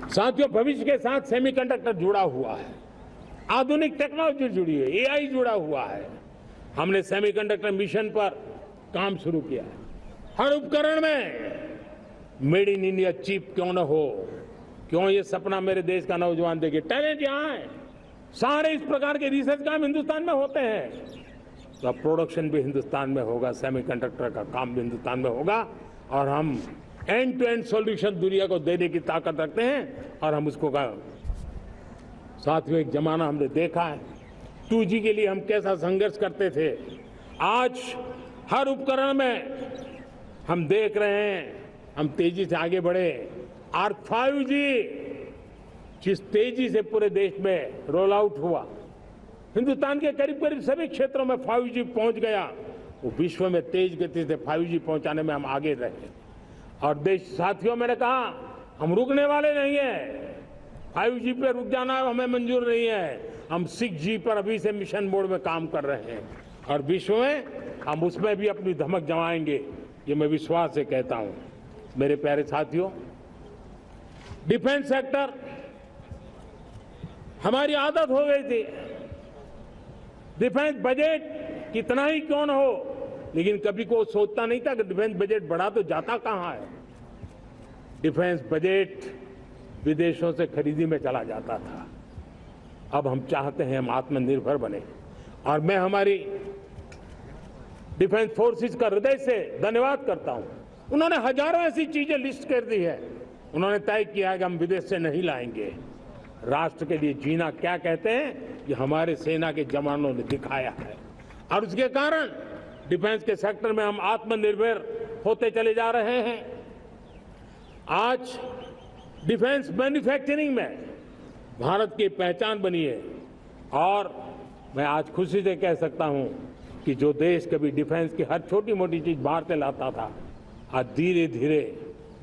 साथियों, भविष्य के साथ सेमीकंडक्टर जुड़ा हुआ है, आधुनिक टेक्नोलॉजी जुड़ी है, एआई जुड़ा हुआ है। हमने सेमीकंडक्टर मिशन पर काम शुरू किया है। हर उपकरण में मेड इन इंडिया चिप क्यों न हो, क्यों ये सपना मेरे देश का नौजवान देखे। टैलेंट यहाँ है, सारे इस प्रकार के रिसर्च काम हिंदुस्तान में होते हैं, तो अब प्रोडक्शन भी हिंदुस्तान में होगा, सेमीकंडक्टर का काम भी हिंदुस्तान में होगा, और हम एंड टू एंड सॉल्यूशन दुनिया को देने की ताकत रखते हैं। और हम उसको साथियों, एक जमाना हमने देखा है 2G के लिए हम कैसा संघर्ष करते थे। आज हर उपकरण में हम देख रहे हैं, हम तेजी से आगे बढ़े। और 5G जिस तेजी से पूरे देश में रोल आउट हुआ, हिंदुस्तान के करीब करीब सभी क्षेत्रों में 5G पहुंच गया। वो विश्व में तेज गति से 5G पहुंचाने में हम आगे रहे। और देश साथियों, मैंने कहा हम रुकने वाले नहीं हैं। 5G पे रुक जाना हमें मंजूर नहीं है। हम 6G पर अभी से मिशन मोड में काम कर रहे हैं, और विश्व में हम उसमें भी अपनी धमक जमाएंगे, ये मैं विश्वास से कहता हूं। मेरे प्यारे साथियों, डिफेंस सेक्टर, हमारी आदत हो गई थी डिफेंस बजट कितना ही क्यों न हो, लेकिन कभी कोई सोचता नहीं था कि डिफेंस बजट बढ़ा तो जाता कहां है। डिफेंस बजट विदेशों से खरीदी में चला जाता था। अब हम चाहते हैं हम आत्मनिर्भर बने, और मैं हमारी डिफेंस फोर्सेस का हृदय से धन्यवाद करता हूं। उन्होंने हजारों ऐसी चीजें लिस्ट कर दी है। उन्होंने तय किया है कि हम विदेश से नहीं लाएंगे। राष्ट्र के लिए जीना क्या कहते हैं, ये हमारे सेना के जवानों ने दिखाया है। और उसके कारण डिफेंस के सेक्टर में हम आत्मनिर्भर होते चले जा रहे हैं। आज डिफेंस मैन्युफैक्चरिंग में भारत की पहचान बनी है और मैं आज खुशी से कह सकता हूं कि जो देश कभी डिफेंस की हर छोटी मोटी चीज बाहर से लाता था, आज धीरे धीरे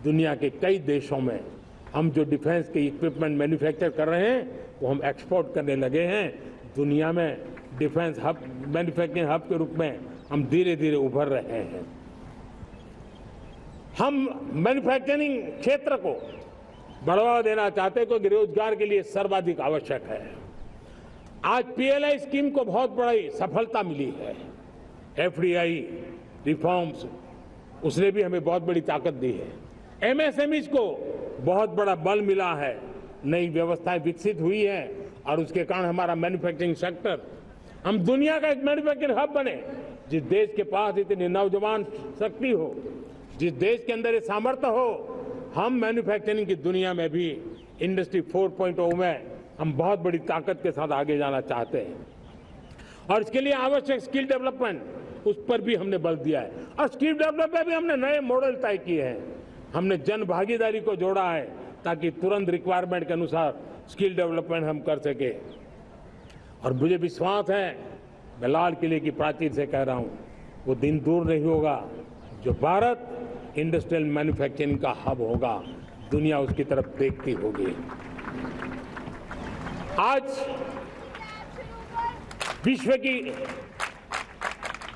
दुनिया के कई देशों में हम जो डिफेंस के इक्विपमेंट मैन्युफैक्चर कर रहे हैं वो हम एक्सपोर्ट करने लगे हैं। दुनिया में डिफेंस हब, मैन्युफैक्चरिंग हब के रूप में हम धीरे धीरे उभर रहे हैं। हम मैन्युफैक्चरिंग क्षेत्र को बढ़ावा देना चाहते हैं क्योंकि रोजगार के लिए सर्वाधिक आवश्यक है। आज पीएलआई स्कीम को बहुत बड़ी सफलता मिली है। एफडीआई रिफॉर्म्स, उसने भी हमें बहुत बड़ी ताकत दी है। एमएसएमईज को बहुत बड़ा बल मिला है, नई व्यवस्थाएं विकसित हुई है और उसके कारण हमारा मैन्युफैक्चरिंग सेक्टर, हम दुनिया का एक मैन्युफैक्चरिंग हब बने। जिस देश के पास इतनी नौजवान शक्ति हो, जिस देश के अंदर ये सामर्थ्य हो, हम मैन्युफैक्चरिंग की दुनिया में भी इंडस्ट्री 4.0 में हम बहुत बड़ी ताकत के साथ आगे जाना चाहते हैं। और इसके लिए आवश्यक स्किल डेवलपमेंट, उस पर भी हमने बल दिया है। और स्किल डेवलपमेंट में भी हमने नए मॉडल तय किए हैं। हमने जन भागीदारी को जोड़ा है ताकि तुरंत रिक्वायरमेंट के अनुसार स्किल डेवलपमेंट हम कर सके। और मुझे विश्वास है, मैं लाल किले की प्राचीर से कह रहा हूं, वो दिन दूर नहीं होगा जो भारत इंडस्ट्रियल मैन्युफैक्चरिंग का हब होगा, दुनिया उसकी तरफ देखती होगी। आज विश्व की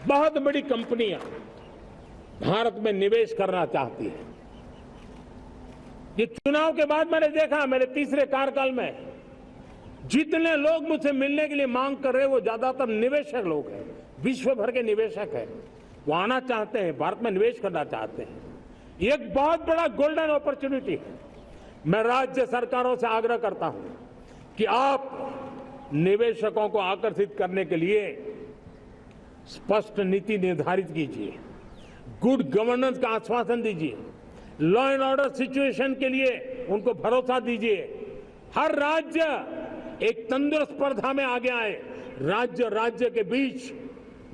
बहुत बड़ी कंपनियां भारत में निवेश करना चाहती हैं। ये चुनाव के बाद मैंने देखा, मेरे तीसरे कार्यकाल में जितने लोग मुझसे मिलने के लिए मांग कर रहे हैं वो ज्यादातर निवेशक लोग हैं, विश्व भर के निवेशक हैं। वो आना चाहते हैं, भारत में निवेश करना चाहते हैं। ये एक बहुत बड़ा गोल्डन अपॉर्चुनिटी है। मैं राज्य सरकारों से आग्रह करता हूं कि आप निवेशकों को आकर्षित करने के लिए स्पष्ट नीति निर्धारित कीजिए, गुड गवर्नेंस का आश्वासन दीजिए, लॉ एंड ऑर्डर सिचुएशन के लिए उनको भरोसा दीजिए। हर राज्य एक तंदुरुस्त स्पर्धा में आगे आए। राज्य के बीच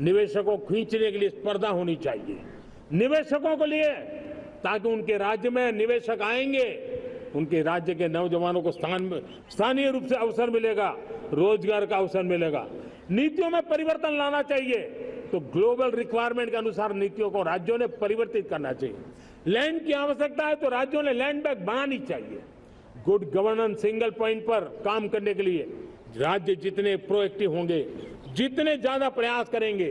निवेशकों को खींचने के लिए स्पर्धा होनी चाहिए निवेशकों को लिए, ताकि उनके राज्य में निवेशक आएंगे, उनके राज्य के नौजवानों को स्थानीय रूप से अवसर मिलेगा, रोजगार का अवसर मिलेगा। नीतियों में परिवर्तन लाना चाहिए तो ग्लोबल रिक्वायरमेंट के अनुसार नीतियों को राज्यों ने परिवर्तित करना चाहिए। लैंड की आवश्यकता है तो राज्यों ने लैंड बैंक बनानी चाहिए। गुड गवर्नेंस सिंगल पॉइंट पर काम करने के लिए राज्य जितने प्रोएक्टिव होंगे, जितने ज्यादा प्रयास करेंगे,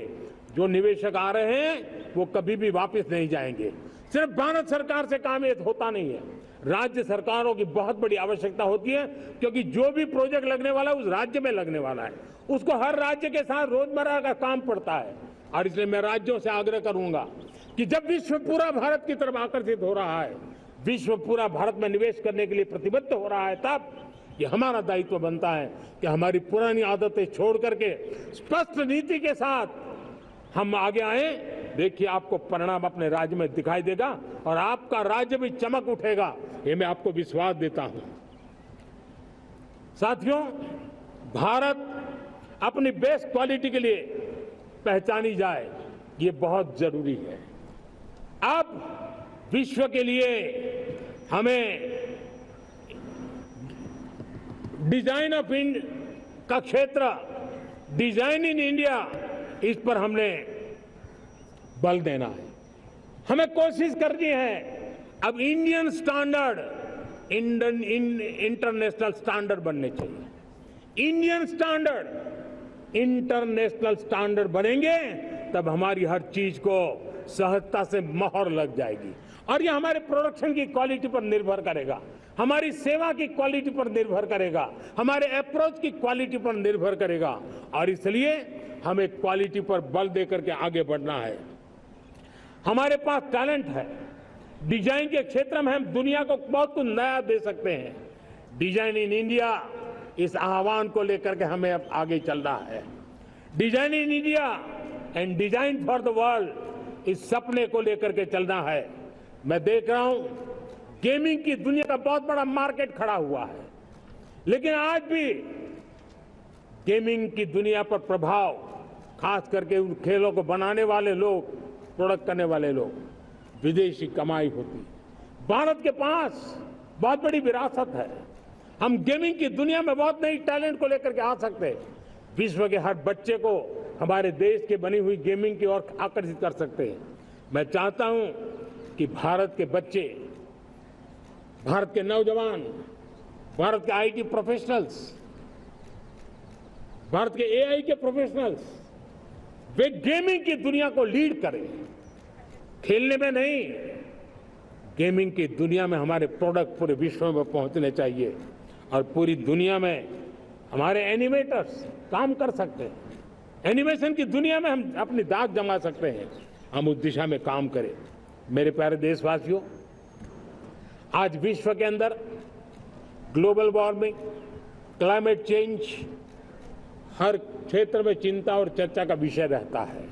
जो निवेशक आ रहे हैं वो कभी भी वापस नहीं जाएंगे। सिर्फ भारत सरकार से काम ये होता नहीं है, राज्य सरकारों की बहुत बड़ी आवश्यकता होती है, क्योंकि जो भी प्रोजेक्ट लगने वाला है उस राज्य में लगने वाला है, उसको हर राज्य के साथ रोजमर्रा का काम पड़ता है। और इसलिए मैं राज्यों से आग्रह करूंगा कि जब विश्व पूरा भारत की तरफ आकर्षित हो रहा है, विश्व पूरा भारत में निवेश करने के लिए प्रतिबद्ध हो रहा है, तब ये हमारा दायित्व बनता है कि हमारी पुरानी आदतें छोड़ करके स्पष्ट नीति के साथ हम आगे आए। देखिए, आपको परिणाम अपने राज्य में दिखाई देगा और आपका राज्य भी चमक उठेगा, ये मैं आपको विश्वास देता हूं। साथियों, भारत अपनी बेस्ट क्वालिटी के लिए पहचानी जाए, ये बहुत जरूरी है। अब विश्व के लिए हमें डिजाइन ऑफ इंडिया का क्षेत्र, डिजाइन इन इंडिया, इस पर हमने बल देना है। हमें कोशिश करनी है अब इंडियन स्टैंडर्ड इंटरनेशनल स्टैंडर्ड बनने चाहिए। इंडियन स्टैंडर्ड इंटरनेशनल स्टैंडर्ड बनेंगे तब हमारी हर चीज को सहजता से मोहर लग जाएगी और ये हमारे प्रोडक्शन की क्वालिटी पर निर्भर करेगा, हमारी सेवा की क्वालिटी पर निर्भर करेगा, हमारे अप्रोच की क्वालिटी पर निर्भर करेगा। और इसलिए हमें क्वालिटी पर बल देकर के आगे बढ़ना है। हमारे पास टैलेंट है, डिजाइन के क्षेत्र में हम दुनिया को बहुत कुछ नया दे सकते हैं। डिजाइन इन इंडिया, इस आह्वान को लेकर के हमें अब आगे चलना है। Design in India and design for the world, इस सपने को लेकर के चलना है। मैं देख रहा हूं गेमिंग की दुनिया का बहुत बड़ा मार्केट खड़ा हुआ है। लेकिन आज भी गेमिंग की दुनिया पर प्रभाव, खास करके उन खेलों को बनाने वाले लोग, प्रोडक्ट करने वाले लोग, विदेशी कमाई होती। भारत के पास बहुत बड़ी विरासत है। हम गेमिंग की दुनिया में बहुत नई टैलेंट को लेकर के आ सकते हैं। विश्व के हर बच्चे को हमारे देश के बनी हुई गेमिंग की ओर आकर्षित कर सकते हैं। मैं चाहता हूं कि भारत के बच्चे, भारत के नौजवान, भारत के आईटी प्रोफेशनल्स, भारत के एआई के प्रोफेशनल्स, वे गेमिंग की दुनिया को लीड करें। खेलने में नहीं, गेमिंग की दुनिया में हमारे प्रोडक्ट पूरे विश्व में पहुंचने चाहिए और पूरी दुनिया में हमारे एनिमेटर्स काम कर सकते हैं। एनिमेशन की दुनिया में हम अपनी दाग जमा सकते हैं। हम उस दिशा में काम करें। मेरे प्यारे देशवासियों, आज विश्व के अंदर ग्लोबल वार्मिंग, क्लाइमेट चेंज हर क्षेत्र में चिंता और चर्चा का विषय रहता है।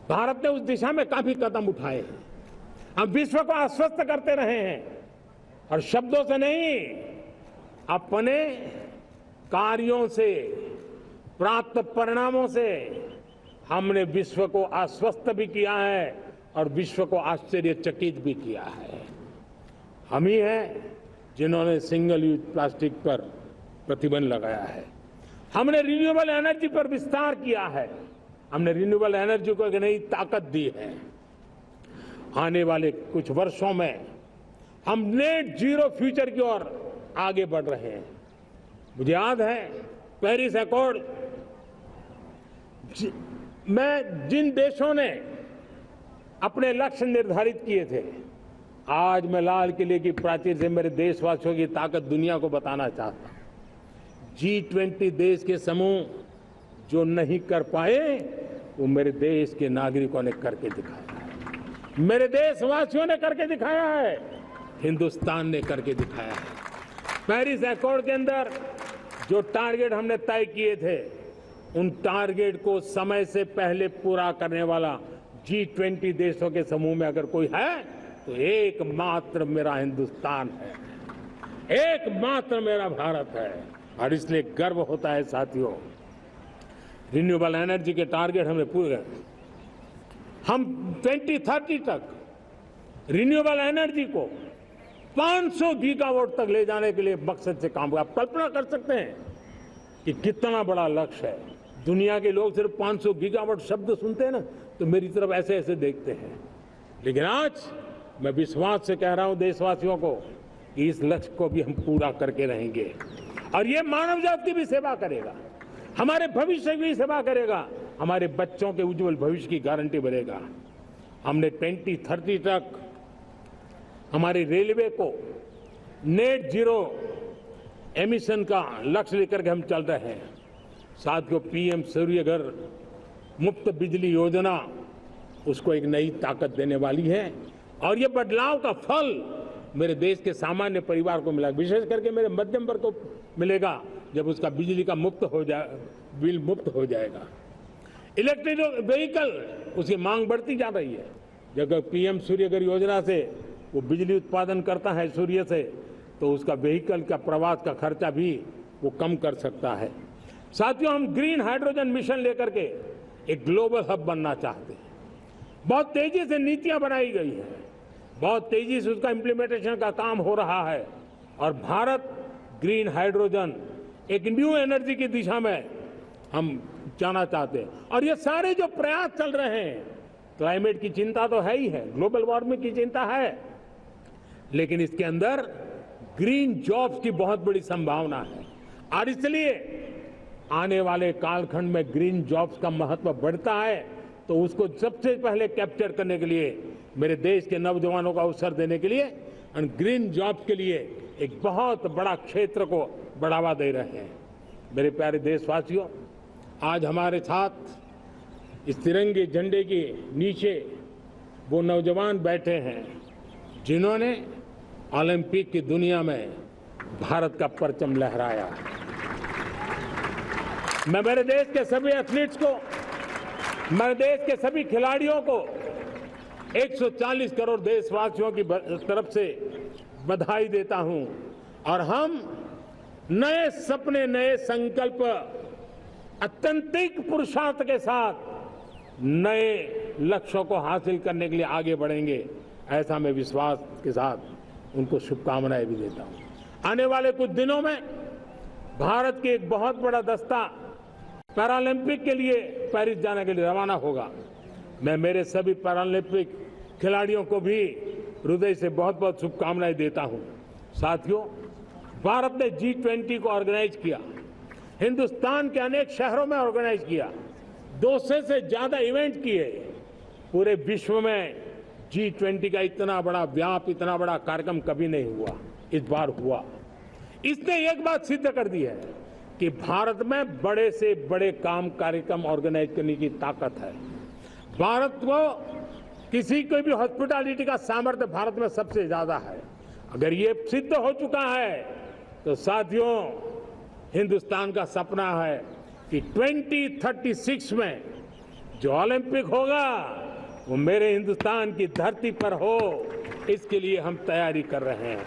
भारत ने उस दिशा में काफी कदम उठाए हैं। हम विश्व को आश्वस्त करते रहे हैं और शब्दों से नहीं, अपने कार्यों से, प्राप्त परिणामों से हमने विश्व को आश्वस्त भी किया है और विश्व को आश्चर्यचकित भी किया है। हम ही हैं जिन्होंने सिंगल यूज प्लास्टिक पर प्रतिबंध लगाया है। हमने रिन्यूएबल एनर्जी पर विस्तार किया है। हमने रिन्यूएबल एनर्जी को एक नई ताकत दी है। आने वाले कुछ वर्षों में हम नेट जीरो फ्यूचर की ओर आगे बढ़ रहे हैं। मुझे याद है पेरिस एकॉर्ड में जिन देशों ने अपने लक्ष्य निर्धारित किए थे, आज मैं लाल किले की प्राचीर से मेरे देशवासियों की ताकत दुनिया को बताना चाहता हूं। G20 देश के समूह जो नहीं कर पाए, वो मेरे देश के नागरिकों ने करके दिखाया है। मेरे देशवासियों ने करके दिखाया है। हिंदुस्तान ने करके दिखाया है। पेरिस एकॉर्ड के अंदर जो टारगेट हमने तय किए थे, उन टारगेट को समय से पहले पूरा करने वाला G20 देशों के समूह में अगर कोई है तो एकमात्र मेरा हिंदुस्तान है, एकमात्र मेरा भारत है। और इसलिए गर्व होता है साथियों। रिन्यूएबल एनर्जी के टारगेट हमने पूरे, हम 2030 तक रिन्यूएबल एनर्जी को 500 गीगावाट तक ले जाने के लिए मकसद से काम कर। आप कल्पना कर सकते हैं कि कितना बड़ा लक्ष्य है। दुनिया के लोग सिर्फ 500 गीगावाट शब्द सुनते हैं ना, तो मेरी तरफ ऐसे ऐसे देखते हैं। लेकिन आज मैं विश्वास से कह रहा हूं देशवासियों को कि इस लक्ष्य को भी हम पूरा करके रहेंगे। और ये मानव जाति की भी सेवा करेगा, हमारे भविष्य की भी सेवा करेगा, हमारे बच्चों के उज्जवल भविष्य की गारंटी बनेगा। हमने 2030 तक हमारी रेलवे को नेट जीरो एमिशन का लक्ष्य लेकर के हम चल रहे हैं। साथियों, पीएम सूर्य घर मुफ्त बिजली योजना उसको एक नई ताकत देने वाली है और ये बदलाव का फल मेरे देश के सामान्य परिवार को मिला, विशेष करके मेरे मध्यम वर्ग को मिलेगा जब उसका बिजली का बिल मुक्त हो जाएगा। इलेक्ट्रिक व्हीकल, उसकी मांग बढ़ती जा रही है। जब पीएम सूर्य घर योजना से वो बिजली उत्पादन करता है सूर्य से, तो उसका व्हीकल का प्रवास का खर्चा भी वो कम कर सकता है। साथियों, हम ग्रीन हाइड्रोजन मिशन लेकर के एक ग्लोबल हब बनना चाहते हैं। बहुत तेजी से नीतियां बनाई गई हैं, बहुत तेजी से उसका इम्प्लीमेंटेशन का काम हो रहा है और भारत ग्रीन हाइड्रोजन एक न्यू एनर्जी की दिशा में हम जाना चाहते हैं। और ये सारे जो प्रयास चल रहे हैं, क्लाइमेट की चिंता तो है ही है, ग्लोबल वार्मिंग की चिंता है, लेकिन इसके अंदर ग्रीन जॉब्स की बहुत बड़ी संभावना है। और इसलिए आने वाले कालखंड में ग्रीन जॉब्स का महत्व बढ़ता है, तो उसको सबसे पहले कैप्चर करने के लिए मेरे देश के नौजवानों को अवसर देने के लिए और ग्रीन जॉब्स के लिए एक बहुत बड़ा क्षेत्र को बढ़ावा दे रहे हैं। मेरे प्यारे देशवासियों, आज हमारे साथ इस तिरंगे झंडे के नीचे वो नौजवान बैठे हैं जिन्होंने ओलंपिक की दुनिया में भारत का परचम लहराया। मैं मेरे देश के सभी एथलीट्स को, मेरे देश के सभी खिलाड़ियों को 140 करोड़ देशवासियों की तरफ से बधाई देता हूं और हम नए सपने, नए संकल्प, अत्यंतिक पुरुषार्थ के साथ नए लक्ष्यों को हासिल करने के लिए आगे बढ़ेंगे, ऐसा मैं विश्वास के साथ उनको शुभकामनाएं भी देता हूं। आने वाले कुछ दिनों में भारत के एक बहुत बड़ा दस्ता पैरालंपिक के लिए पेरिस जाने के लिए रवाना होगा। मैं मेरे सभी पैरालंपिक खिलाड़ियों को भी हृदय से बहुत बहुत शुभकामनाएं देता हूं। साथियों, भारत ने G20 को ऑर्गेनाइज किया, हिंदुस्तान के अनेक शहरों में ऑर्गेनाइज किया, 200 से ज्यादा इवेंट किए। पूरे विश्व में G20 का इतना बड़ा व्याप, इतना बड़ा कार्यक्रम कभी नहीं हुआ, इस बार हुआ। इसने एक बात सिद्ध कर दी है कि भारत में बड़े से बड़े काम, कार्यक्रम ऑर्गेनाइज करने की ताकत है। भारत को किसी को भी हॉस्पिटैलिटी का सामर्थ्य भारत में सबसे ज्यादा है। अगर ये सिद्ध हो चुका है तो साथियों, हिंदुस्तान का सपना है कि 2036 में जो ओलंपिक होगा वो मेरे हिंदुस्तान की धरती पर हो। इसके लिए हम तैयारी कर रहे हैं,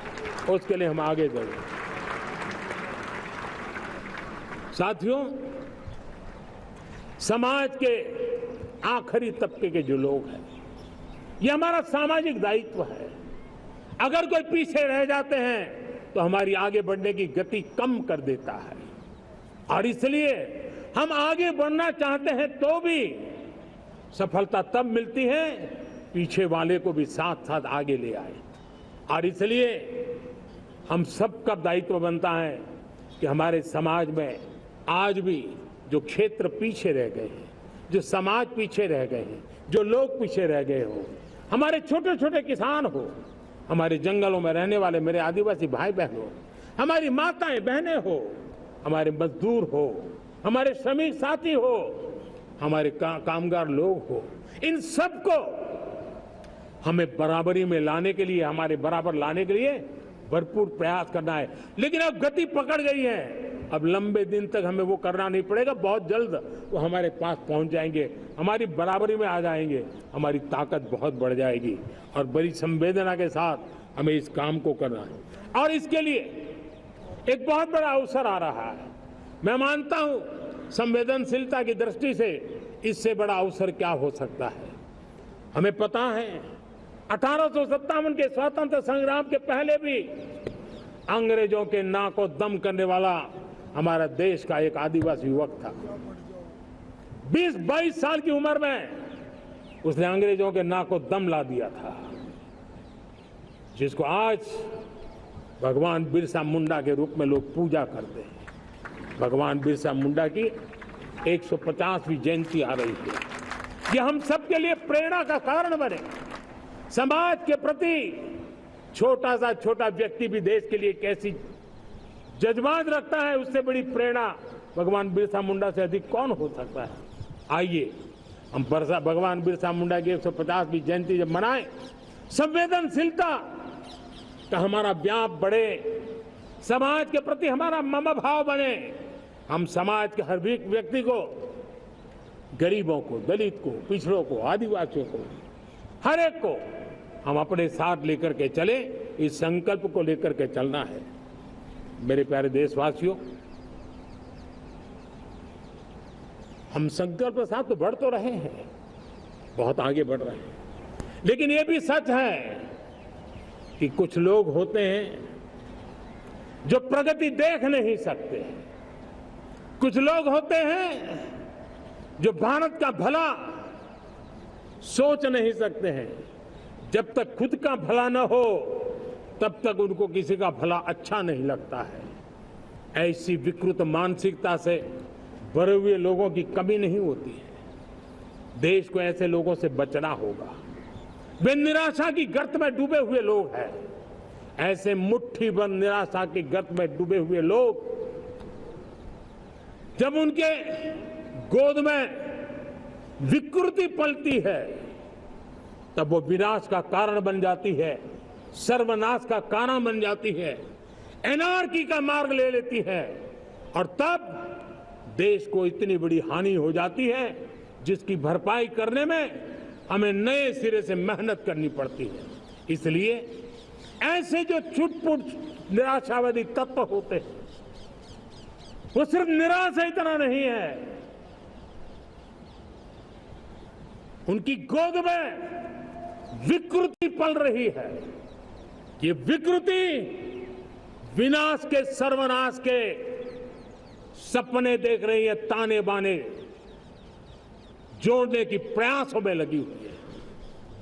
उसके लिए हम आगे बढ़ेंगे। साथियों, समाज के आखिरी तबके के जो लोग हैं, ये हमारा सामाजिक दायित्व है। अगर कोई पीछे रह जाते हैं तो हमारी आगे बढ़ने की गति कम कर देता है, और इसलिए हम आगे बढ़ना चाहते हैं तो भी सफलता तब मिलती है पीछे वाले को भी साथ साथ आगे ले आए। और इसलिए हम सबका दायित्व बनता है कि हमारे समाज में आज भी जो क्षेत्र पीछे रह गए हैं, जो समाज पीछे रह गए हैं, जो लोग पीछे रह गए हो, हमारे छोटे छोटे किसान हो, हमारे जंगलों में रहने वाले मेरे आदिवासी भाई बहन हो, हमारी माताएं बहनें हो, हमारे मजदूर हो, हमारे श्रमिक साथी हो, हमारे कामगार लोग हो, इन सबको हमें बराबरी में लाने के लिए, हमारे बराबर लाने के लिए भरपूर प्रयास करना है। लेकिन अब गति पकड़ गई है, अब लंबे दिन तक हमें वो करना नहीं पड़ेगा, बहुत जल्द वो हमारे पास पहुंच जाएंगे, हमारी बराबरी में आ जाएंगे, हमारी ताकत बहुत बढ़ जाएगी और बड़ी संवेदना के साथ हमें इस काम को करना है। और इसके लिए एक बहुत बड़ा अवसर आ रहा है। मैं मानता हूं संवेदनशीलता की दृष्टि से इससे बड़ा अवसर क्या हो सकता है। हमें पता है 1857 के स्वतंत्र संग्राम के पहले भी अंग्रेजों के नाक को दम करने वाला हमारा देश का एक आदिवासी युवक था। 20-22 साल की उम्र में उसने अंग्रेजों के नाक को दम ला दिया था, जिसको आज भगवान बिरसा मुंडा के रूप में लोग पूजा करते हैं। भगवान बिरसा मुंडा की 150वीं जयंती आ रही है। ये हम सबके लिए प्रेरणा का कारण बने। समाज के प्रति छोटा सा छोटा व्यक्ति भी देश के लिए कैसी जज्बात रखता है, उससे बड़ी प्रेरणा भगवान बिरसा मुंडा से अधिक कौन हो सकता है। आइए हम भगवान बिरसा मुंडा की 150वीं जयंती जब मनाएं, संवेदनशीलता का हमारा व्याप बढ़े, समाज के प्रति हमारा ममभाव बने। हम समाज के हर व्यक्ति को, गरीबों को, दलित को, पिछड़ों को, आदिवासियों को, हर एक को हम अपने साथ लेकर के चले। इस संकल्प को लेकर के चलना है। मेरे प्यारे देशवासियों, हम संकल्प के साथ तो बढ़ तो रहे हैं, बहुत आगे बढ़ रहे हैं, लेकिन ये भी सच है कि कुछ लोग होते हैं जो प्रगति देख नहीं सकते। कुछ लोग होते हैं जो भारत का भला सोच नहीं सकते हैं। जब तक खुद का भला न हो तब तक उनको किसी का भला अच्छा नहीं लगता है। ऐसी विकृत मानसिकता से भरे हुए लोगों की कमी नहीं होती है। देश को ऐसे लोगों से बचना होगा। वे निराशा की गर्त में डूबे हुए लोग हैं। ऐसे मुट्ठी भर निराशा की गर्त में डूबे हुए लोग, जब उनके गोद में विकृति पलती है तब वो विनाश का कारण बन जाती है, सर्वनाश का कारण बन जाती है, एनार्की का मार्ग ले लेती है, और तब देश को इतनी बड़ी हानि हो जाती है जिसकी भरपाई करने में हमें नए सिरे से मेहनत करनी पड़ती है। इसलिए ऐसे जो छुटपुट निराशावादी तत्व होते हैं, वो सिर्फ निराशा इतना नहीं है, उनकी गोद में विकृति पल रही है। ये विकृति विनाश के, सर्वनाश के सपने देख रही है, ताने बाने जोड़ने की प्रयासों में लगी हुई है।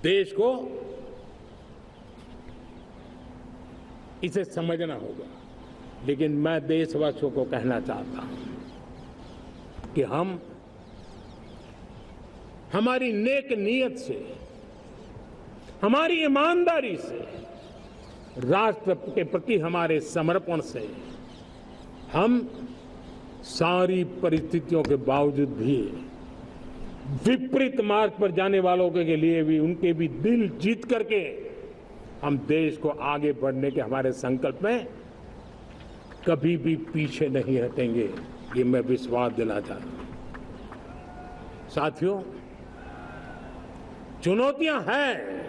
देश को इसे समझना होगा। लेकिन मैं देशवासियों को कहना चाहता हूं कि हम हमारी नेक नीयत से, हमारी ईमानदारी से, राष्ट्र के प्रति हमारे समर्पण से हम सारी परिस्थितियों के बावजूद भी विपरीत मार्ग पर जाने वालों के लिए भी, उनके भी दिल जीत करके हम देश को आगे बढ़ने के हमारे संकल्प में कभी भी पीछे नहीं हटेंगे, ये मैं विश्वास दिलाना चाहता हूं। साथियों, चुनौतियां हैं,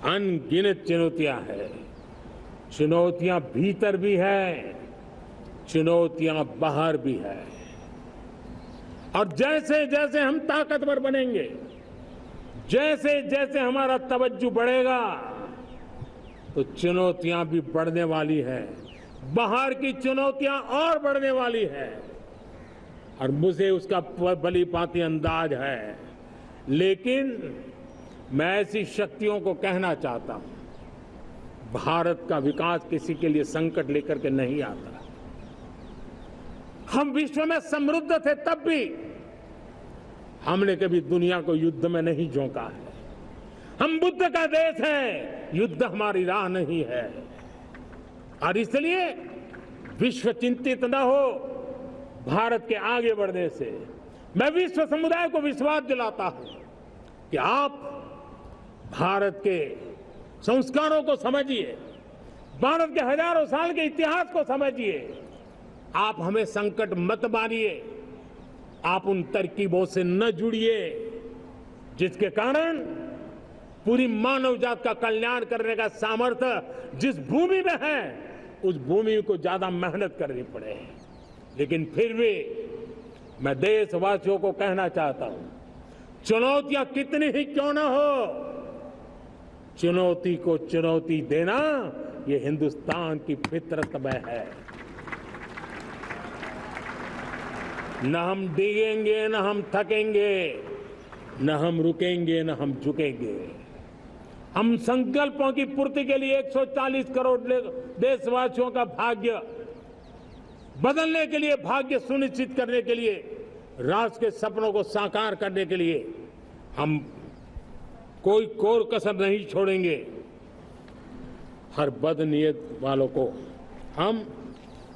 अनगिनत चुनौतियां हैं। चुनौतियां भीतर भी है, चुनौतियां बाहर भी है। और जैसे जैसे हम ताकतवर बनेंगे, जैसे जैसे हमारा तवज्जो बढ़ेगा, तो चुनौतियां भी बढ़ने वाली है, बाहर की चुनौतियां और बढ़ने वाली है। और मुझे उसका भली भांति अंदाज है। लेकिन मैं ऐसी शक्तियों को कहना चाहता हूं, भारत का विकास किसी के लिए संकट लेकर के नहीं आता। हम विश्व में समृद्ध थे, तब भी हमने कभी दुनिया को युद्ध में नहीं झोंका है। हम बुद्ध का देश है, युद्ध हमारी राह नहीं है। और इसलिए विश्व चिंतित न हो भारत के आगे बढ़ने से। मैं विश्व समुदाय को विश्वास दिलाता हूं कि आप भारत के संस्कारों को समझिए, भारत के हजारों साल के इतिहास को समझिए। आप हमें संकट मत मारिए, आप उन तरकीबों से न जुड़िए जिसके कारण पूरी मानव जात का कल्याण करने का सामर्थ्य जिस भूमि में है, उस भूमि को ज्यादा मेहनत करनी पड़े। लेकिन फिर भी मैं देशवासियों को कहना चाहता हूं, चुनौतियां कितनी ही क्यों ना हो, चुनौती को चुनौती देना ये हिंदुस्तान की फितरत में है। न हम डिगेंगे, न हम थकेंगे, न हम रुकेंगे, न हम झुकेंगे। हम संकल्पों की पूर्ति के लिए 140 करोड़ देशवासियों का भाग्य बदलने के लिए, भाग्य सुनिश्चित करने के लिए, राष्ट्र के सपनों को साकार करने के लिए हम कोई कोर कसर नहीं छोड़ेंगे। हर बदनीयत वालों को हम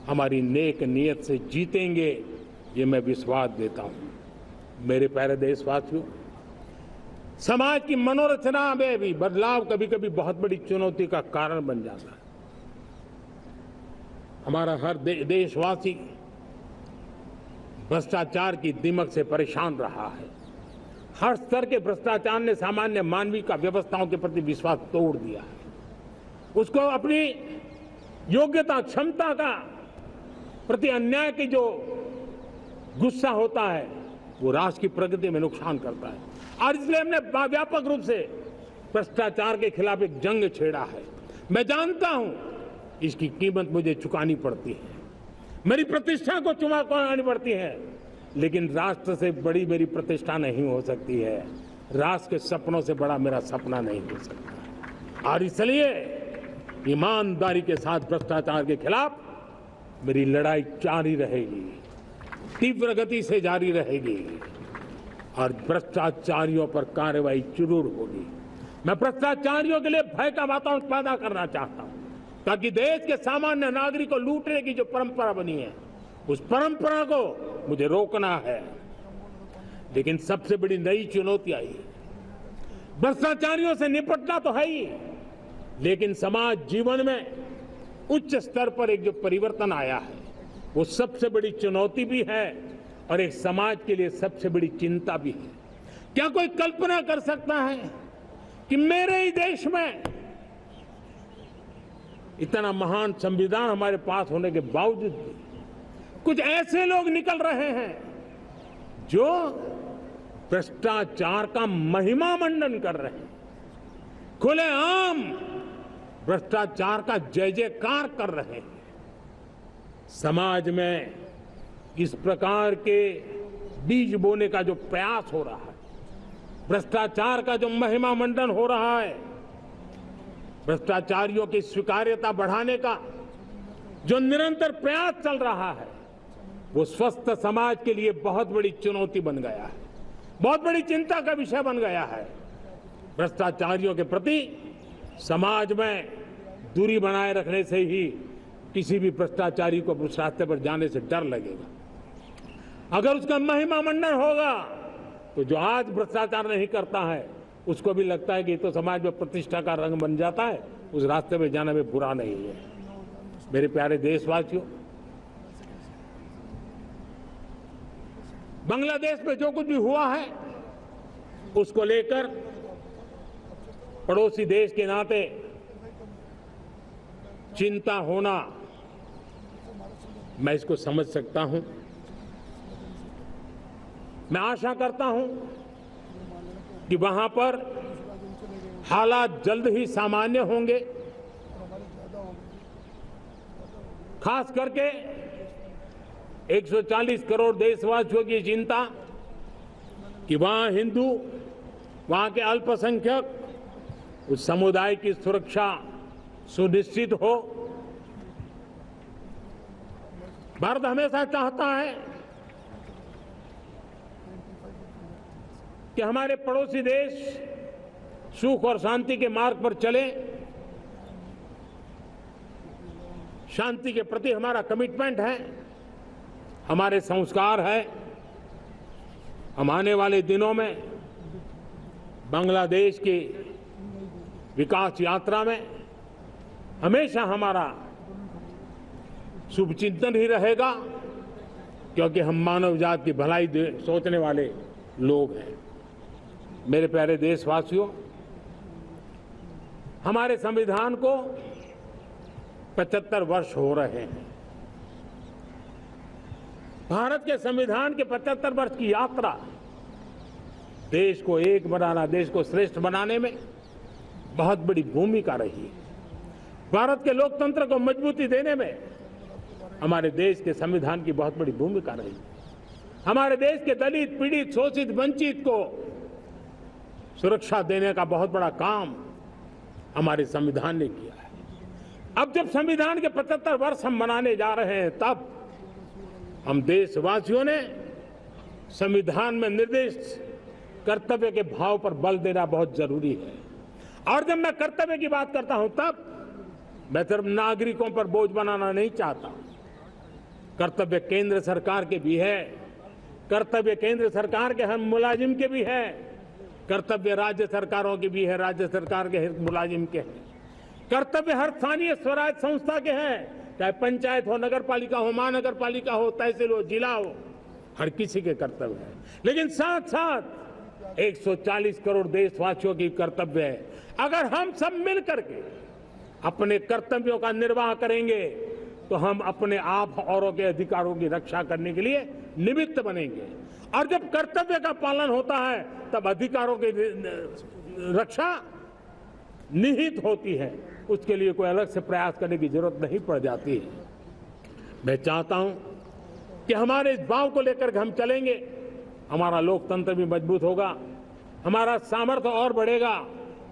हमारी नेक नीयत से जीतेंगे, ये मैं विश्वास देता हूं। मेरे प्यारे देशवासियों, समाज की मनोरचना में भी बदलाव कभी कभी बहुत बड़ी चुनौती का कारण बन जाता है। हमारा हर देशवासी भ्रष्टाचार की दिमक से परेशान रहा है। हर स्तर के भ्रष्टाचार ने सामान्य मानवीय का व्यवस्थाओं के प्रति विश्वास तोड़ दिया है। उसको अपनी योग्यता, क्षमता का प्रति अन्याय की जो गुस्सा होता है, वो राष्ट्र की प्रगति में नुकसान करता है। और इसलिए हमने व्यापक रूप से भ्रष्टाचार के खिलाफ एक जंग छेड़ा है। मैं जानता हूं इसकी कीमत मुझे चुकानी पड़ती है, मेरी प्रतिष्ठा को चुकानी पड़ती है, लेकिन राष्ट्र से बड़ी मेरी प्रतिष्ठा नहीं हो सकती है, राष्ट्र के सपनों से बड़ा मेरा सपना नहीं हो सकता। और इसलिए ईमानदारी के साथ भ्रष्टाचार के खिलाफ मेरी लड़ाई जारी रहेगी, तीव्र गति से जारी रहेगी और भ्रष्टाचारियों पर कार्रवाई जरूर होगी। मैं भ्रष्टाचारियों के लिए भय का वातावरण पैदा करना चाहता हूं, ताकि देश के सामान्य नागरिक को लूटने की जो परंपरा बनी है, उस परंपरा को मुझे रोकना है। लेकिन सबसे बड़ी नई चुनौती आई है, भ्रष्टाचारियों से निपटना तो है ही, लेकिन समाज जीवन में उच्च स्तर पर एक जो परिवर्तन आया है, वो सबसे बड़ी चुनौती भी है और एक समाज के लिए सबसे बड़ी चिंता भी है। क्या कोई कल्पना कर सकता है कि मेरे ही देश में इतना महान संविधान हमारे पास होने के बावजूद भी कुछ ऐसे लोग निकल रहे हैं जो भ्रष्टाचार का महिमा मंडन कर रहे हैं, खुलेआम भ्रष्टाचार का जय जयकार कर रहे हैं। समाज में इस प्रकार के बीज बोने का जो प्रयास हो रहा है, भ्रष्टाचार का जो महिमा मंडन हो रहा है, भ्रष्टाचारियों की स्वीकार्यता बढ़ाने का जो निरंतर प्रयास चल रहा है, वो स्वस्थ समाज के लिए बहुत बड़ी चुनौती बन गया है, बहुत बड़ी चिंता का विषय बन गया है। भ्रष्टाचारियों के प्रति समाज में दूरी बनाए रखने से ही किसी भी भ्रष्टाचारी को उस रास्ते पर जाने से डर लगेगा। अगर उसका महिमा मंडन होगा तो जो आज भ्रष्टाचार नहीं करता है उसको भी लगता है कि ये तो समाज में प्रतिष्ठा का रंग बन जाता है, उस रास्ते में जाने में बुरा नहीं है। मेरे प्यारे देशवासियों, बांग्लादेश में जो कुछ भी हुआ है उसको लेकर पड़ोसी देश के नाते चिंता होना, मैं इसको समझ सकता हूं। मैं आशा करता हूं कि वहां पर हालात जल्द ही सामान्य होंगे, खास करके 140 करोड़ देशवासियों की चिंता कि वहां हिंदू, वहां के अल्पसंख्यक, उस समुदाय की सुरक्षा सुनिश्चित हो। भारत हमेशा चाहता है कि हमारे पड़ोसी देश सुख और शांति के मार्ग पर चले। शांति के प्रति हमारा कमिटमेंट है, हमारे संस्कार है। हम आने वाले दिनों में बांग्लादेश की विकास यात्रा में हमेशा हमारा शुभचिंतन ही रहेगा, क्योंकि हम मानव जाति की भलाई सोचने वाले लोग हैं। मेरे प्यारे देशवासियों, हमारे संविधान को 75 वर्ष हो रहे हैं। भारत के संविधान के 75 वर्ष की यात्रा देश को एक बनाना, देश को श्रेष्ठ बनाने में बहुत बड़ी भूमिका रही है। भारत के लोकतंत्र को मजबूती देने में हमारे देश के संविधान की बहुत बड़ी भूमिका रही है। हमारे देश के दलित, पीड़ित, शोषित, वंचित को सुरक्षा देने का बहुत बड़ा काम हमारे संविधान ने किया है। अब जब संविधान के 75 वर्ष हम मनाने जा रहे हैं, तब हम देशवासियों ने संविधान में निर्दिष्ट कर्तव्य के भाव पर बल देना बहुत जरूरी है। और जब मैं कर्तव्य की बात करता हूं, तब मैं सिर्फ नागरिकों पर बोझ बनाना नहीं चाहता। कर्तव्य केंद्र सरकार के भी है, कर्तव्य केंद्र सरकार के हर मुलाजिम के भी है, कर्तव्य राज्य सरकारों के भी है, राज्य सरकार के हर मुलाजिम के हैं, कर्तव्य हर स्थानीय स्वराज संस्था के हैं, चाहे पंचायत हो, नगर पालिका हो, महानगर पालिका हो, तहसील हो, जिला हो, हर किसी के कर्तव्य है। लेकिन साथ साथ 140 करोड़ देशवासियों की कर्तव्य है। अगर हम सब मिल करके अपने कर्तव्यों का निर्वाह करेंगे तो हम अपने आप औरों के अधिकारों की रक्षा करने के लिए निमित्त बनेंगे। और जब कर्तव्य का पालन होता है तब अधिकारों की रक्षा निहित होती है, उसके लिए कोई अलग से प्रयास करने की जरूरत नहीं पड़ जाती है। मैं चाहता हूं कि हमारे इस भाव को लेकर हम चलेंगे, हमारा लोकतंत्र भी मजबूत होगा, हमारा सामर्थ्य और बढ़ेगा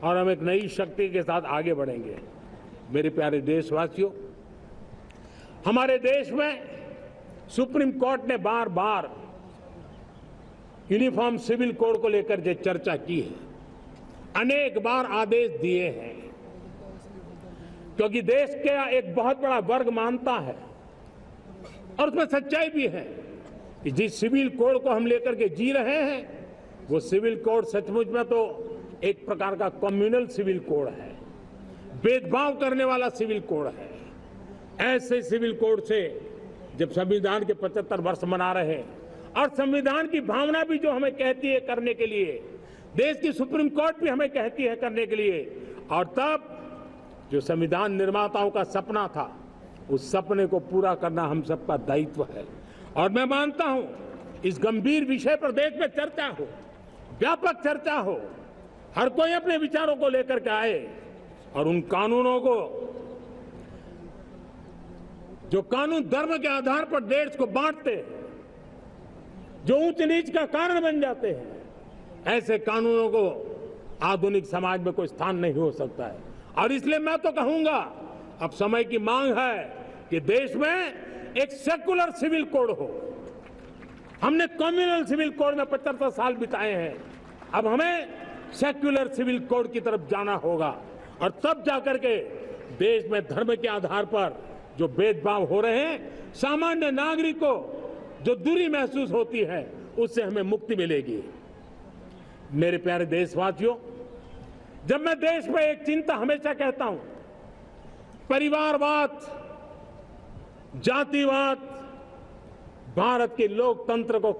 और हम एक नई शक्ति के साथ आगे बढ़ेंगे। मेरे प्यारे देशवासियों, हमारे देश में सुप्रीम कोर्ट ने बार बार यूनिफॉर्म सिविल कोड को लेकर जो चर्चा की है, अनेक बार आदेश दिए हैं, क्योंकि देश का एक बहुत बड़ा वर्ग मानता है और उसमें सच्चाई भी है कि जिस सिविल कोड को हम लेकर के जी रहे हैं, वो सिविल कोड सचमुच में तो एक प्रकार का कम्युनल सिविल कोड है, भेदभाव करने वाला सिविल कोड है। ऐसे सिविल कोड से जब संविधान के 75 वर्ष मना रहे हैं और संविधान की भावना भी जो हमें कहती है करने के लिए, देश की सुप्रीम कोर्ट भी हमें कहती है करने के लिए, और तब जो संविधान निर्माताओं का सपना था, उस सपने को पूरा करना हम सबका दायित्व है। और मैं मानता हूं इस गंभीर विषय पर देश में चर्चा हो, व्यापक चर्चा हो, हर कोई अपने विचारों को लेकर के आए और उन कानूनों को, जो कानून धर्म के आधार पर देश को बांटते हैं, जो ऊंच नीच का कारण बन जाते हैं, ऐसे कानूनों को आधुनिक समाज में कोई स्थान नहीं हो सकता है। और इसलिए मैं तो कहूंगा अब समय की मांग है कि देश में एक सेकुलर सिविल कोड हो। हमने कम्युनल सिविल कोड में 75 साल बिताए हैं, अब हमें सेक्युलर सिविल कोड की तरफ जाना होगा और तब जाकर के देश में धर्म के आधार पर जो भेदभाव हो रहे हैं, सामान्य नागरिक को जो दूरी महसूस होती है, उससे हमें मुक्ति मिलेगी। मेरे प्यारे देशवासियों, जब मैं देश में एक चिंता हमेशा कहता हूं, परिवारवाद, जातिवाद भारत के लोकतंत्र को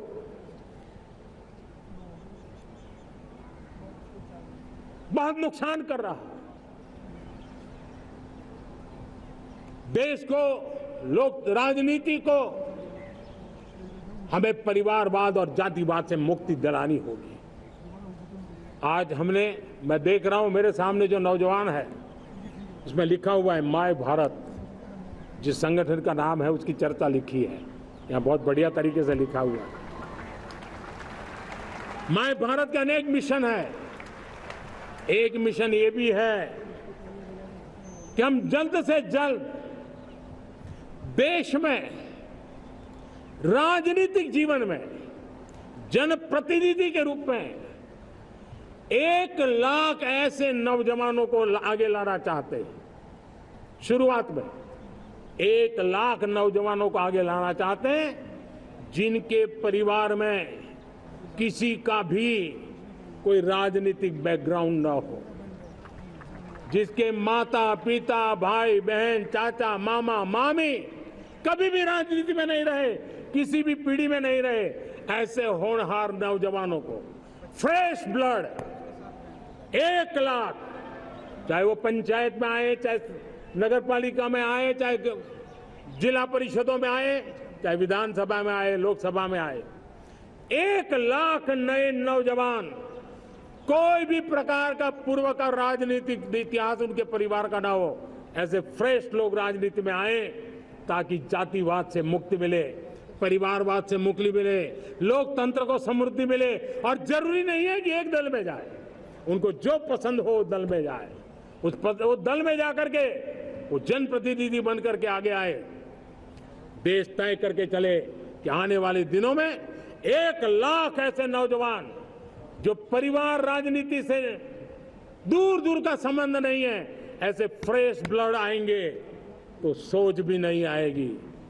बहुत नुकसान कर रहा है। देश को, लोक राजनीति को हमें परिवारवाद और जातिवाद से मुक्ति दिलानी होगी। आज मैं देख रहा हूं मेरे सामने जो नौजवान है, उसमें लिखा हुआ है माय भारत, जिस संगठन का नाम है उसकी चर्चा लिखी है, यहां बहुत बढ़िया तरीके से लिखा हुआ है। माय भारत के अनेक मिशन है। एक मिशन ये भी है कि हम जल्द से जल्द देश में राजनीतिक जीवन में जनप्रतिनिधि के रूप में 1 लाख ऐसे नौजवानों को आगे लाना चाहते हैं। शुरुआत में 1 लाख नौजवानों को आगे लाना चाहते हैं जिनके परिवार में किसी का भी कोई राजनीतिक बैकग्राउंड न हो, जिसके माता पिता भाई बहन चाचा मामा मामी कभी भी राजनीति में नहीं रहे, किसी भी पीढ़ी में नहीं रहे, ऐसे होनहार नौजवानों को फ्रेश ब्लड 1 लाख, चाहे वो पंचायत में आए, चाहे नगर पालिका में आए, चाहे जिला परिषदों में आए, चाहे विधानसभा में आए, लोकसभा में आए, 1 लाख नए नौजवान, कोई भी प्रकार का पूर्व का राजनीतिक इतिहास उनके परिवार का ना हो, ऐसे फ्रेश लोग राजनीति में आए ताकि जातिवाद से मुक्ति मिले, परिवारवाद से मुक्ति मिले, लोकतंत्र को समृद्धि मिले। और जरूरी नहीं है कि एक दल में जाए, उनको जो पसंद हो उस दल में जाए, उस दल में जाकर के वो जनप्रतिनिधि बन करके आगे आए। देश तय करके चले कि आने वाले दिनों में 1 लाख ऐसे नौजवान जो परिवार राजनीति से दूर दूर का संबंध नहीं है, ऐसे फ्रेश ब्लड आएंगे तो सोच भी नहीं आएगी,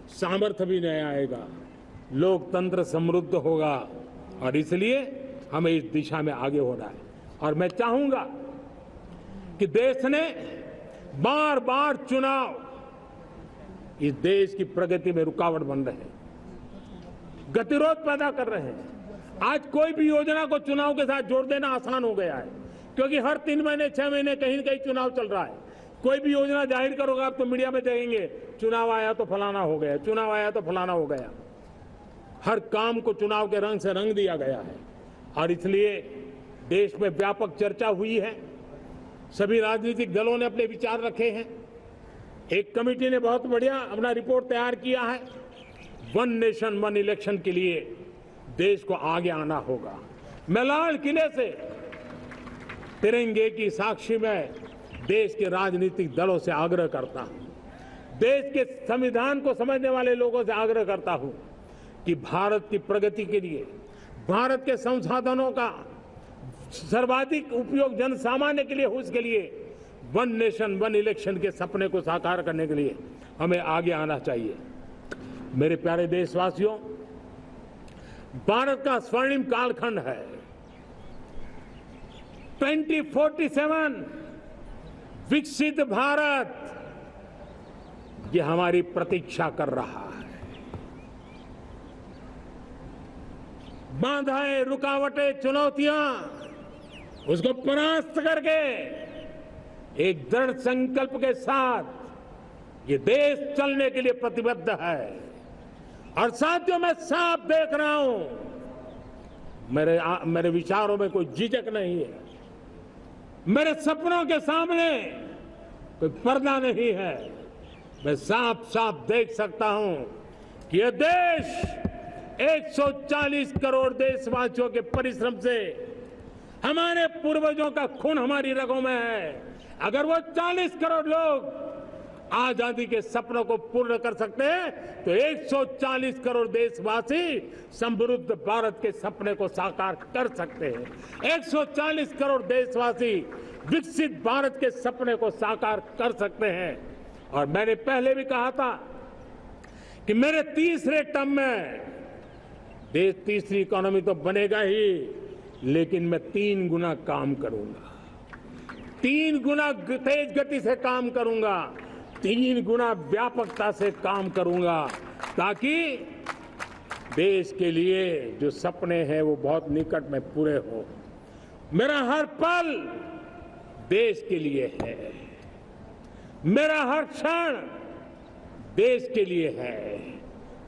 सामर्थ्य भी नहीं आएगा, लोकतंत्र समृद्ध होगा। और इसलिए हमें इस दिशा में आगे होना है। और मैं चाहूंगा कि देश ने बार बार चुनाव इस देश की प्रगति में रुकावट बन रहे हैं, गतिरोध पैदा कर रहे हैं। आज कोई भी योजना को चुनाव के साथ जोड़ देना आसान हो गया है, क्योंकि हर 3 महीने 6 महीने कहीं न कहीं चुनाव चल रहा है। कोई भी योजना जाहिर करोगे आप तो मीडिया में देखेंगे, चुनाव आया तो फलाना हो गया, चुनाव आया तो फलाना हो गया। हर काम को चुनाव के रंग से रंग दिया गया है। और इसलिए देश में व्यापक चर्चा हुई है, सभी राजनीतिक दलों ने अपने विचार रखे हैं। एक कमेटी ने बहुत बढ़िया अपना रिपोर्ट तैयार किया है। 1 नेशन 1 इलेक्शन के लिए देश को आगे आना होगा। मैं लाल किले से तिरंगे की साक्षी में देश के राजनीतिक दलों से आग्रह करता हूं, देश के संविधान को समझने वाले लोगों से आग्रह करता हूं कि भारत की प्रगति के लिए, भारत के संसाधनों का सर्वाधिक उपयोग जन सामान्य के लिए हो, उसके लिए 1 नेशन 1 इलेक्शन के सपने को साकार करने के लिए हमें आगे आना चाहिए। मेरे प्यारे देशवासियों, भारत का स्वर्णिम कालखंड है। 2047 विकसित भारत, ये हमारी प्रतीक्षा कर रहा है। बाधाएं, रुकावटें, चुनौतियां, उसको परास्त करके एक दृढ़ संकल्प के साथ ये देश चलने के लिए प्रतिबद्ध है। और साथियों, मैं साफ देख रहा हूं, मेरे विचारों में कोई झिझक नहीं है, मेरे सपनों के सामने कोई पर्दा नहीं है। मैं साफ साफ देख सकता हूं कि यह देश 140 करोड़ देशवासियों के परिश्रम से, हमारे पूर्वजों का खून हमारी रगों में है। अगर वो 40 करोड़ लोग आजादी के सपनों को पूर्ण कर सकते हैं तो 140 करोड़ देशवासी समृद्ध भारत के सपने को साकार कर सकते हैं। 140 करोड़ देशवासी विकसित भारत के सपने को साकार कर सकते हैं। और मैंने पहले भी कहा था कि मेरे तीसरे टर्म में देश तीसरी इकोनॉमी तो बनेगा ही, लेकिन मैं 3 गुना काम करूंगा, 3 गुना तेज गति से काम करूंगा, 3 गुना व्यापकता से काम करूंगा, ताकि देश के लिए जो सपने हैं वो बहुत निकट में पूरे हो। मेरा हर पल देश के लिए है, मेरा हर क्षण देश के लिए है,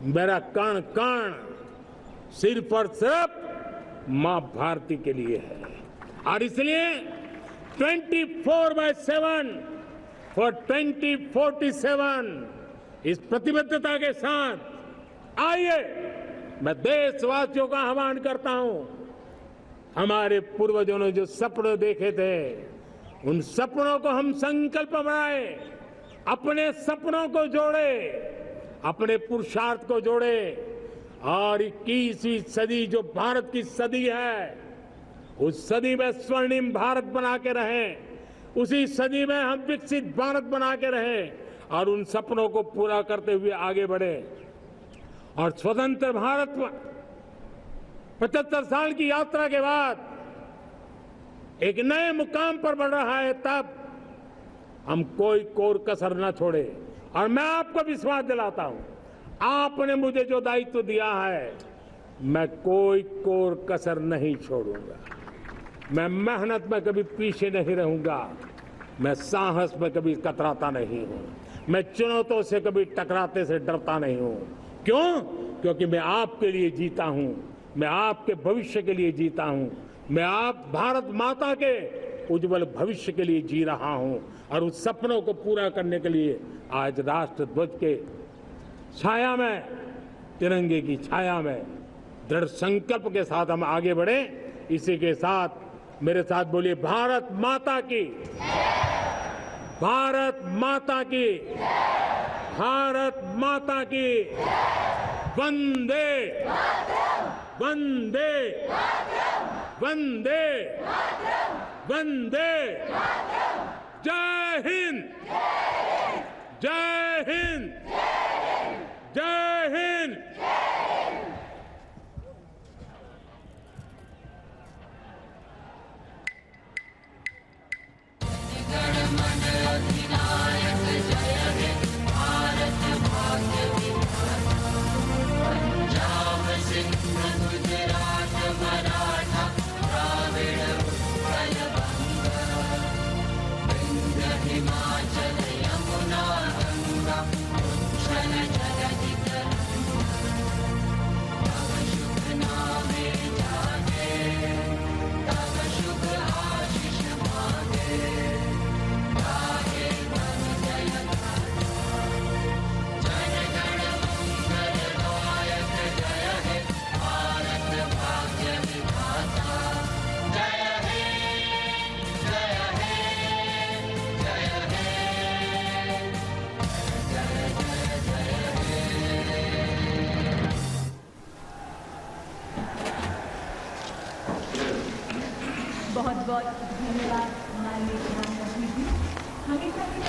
मेरा कण कण सिर्फ और सिर्फ मां भारती के लिए है। और इसलिए 24/7 फॉर 2047 इस प्रतिबद्धता के साथ आइए मैं देशवासियों का आह्वान करता हूं। हमारे पूर्वजों ने जो सपने देखे थे, उन सपनों को हम संकल्प बनाए, अपने सपनों को जोड़े, अपने पुरुषार्थ को जोड़े, और 21वीं सदी जो भारत की सदी है, उस सदी में स्वर्णिम भारत बना के रहें, उसी सदी में हम विकसित भारत बना के रहें और उन सपनों को पूरा करते हुए आगे बढ़े। और स्वतंत्र भारत 75 साल की यात्रा के बाद एक नए मुकाम पर बढ़ रहा है, तब हम कोई कोर कसर न छोड़े। और मैं आपको विश्वास दिलाता हूं, आपने मुझे जो दायित्व दिया है, मैं कोई कोर कसर नहीं छोड़ूंगा। मैं मेहनत में कभी पीछे नहीं रहूंगा, मैं साहस में कभी कतराता नहीं हूं, मैं चुनौतियों से कभी टकराते से डरता नहीं हूं। क्यों? क्योंकि मैं आपके लिए जीता हूं, मैं आपके भविष्य के लिए जीता हूं, मैं आप भारत माता के उज्जवल भविष्य के लिए जी रहा हूं। और उस सपनों को पूरा करने के लिए आज राष्ट्र ध्वज के छाया में, तिरंगे की छाया में दृढ़ संकल्प के साथ हम आगे बढ़े। इसी के साथ मेरे साथ बोलिए, भारत माता की, भारत माता की, भारत माता की, वंदे वंदे वंदे वंदे। जय हिंद, जय हिंद, जय Hind.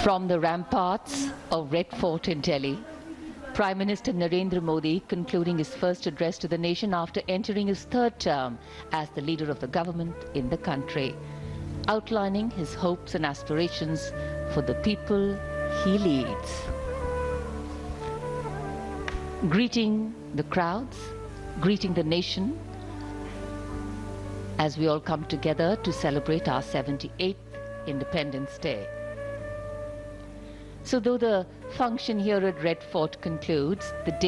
From the ramparts of Red Fort in Delhi, Prime Minister Narendra Modi concluding his first address to the nation after entering his third term as the leader of the government in the country, outlining his hopes and aspirations for the people he leads. Greeting the crowds, greeting the nation, as we all come together to celebrate our 78th Independence Day. So though the function here at Red Fort concludes, the day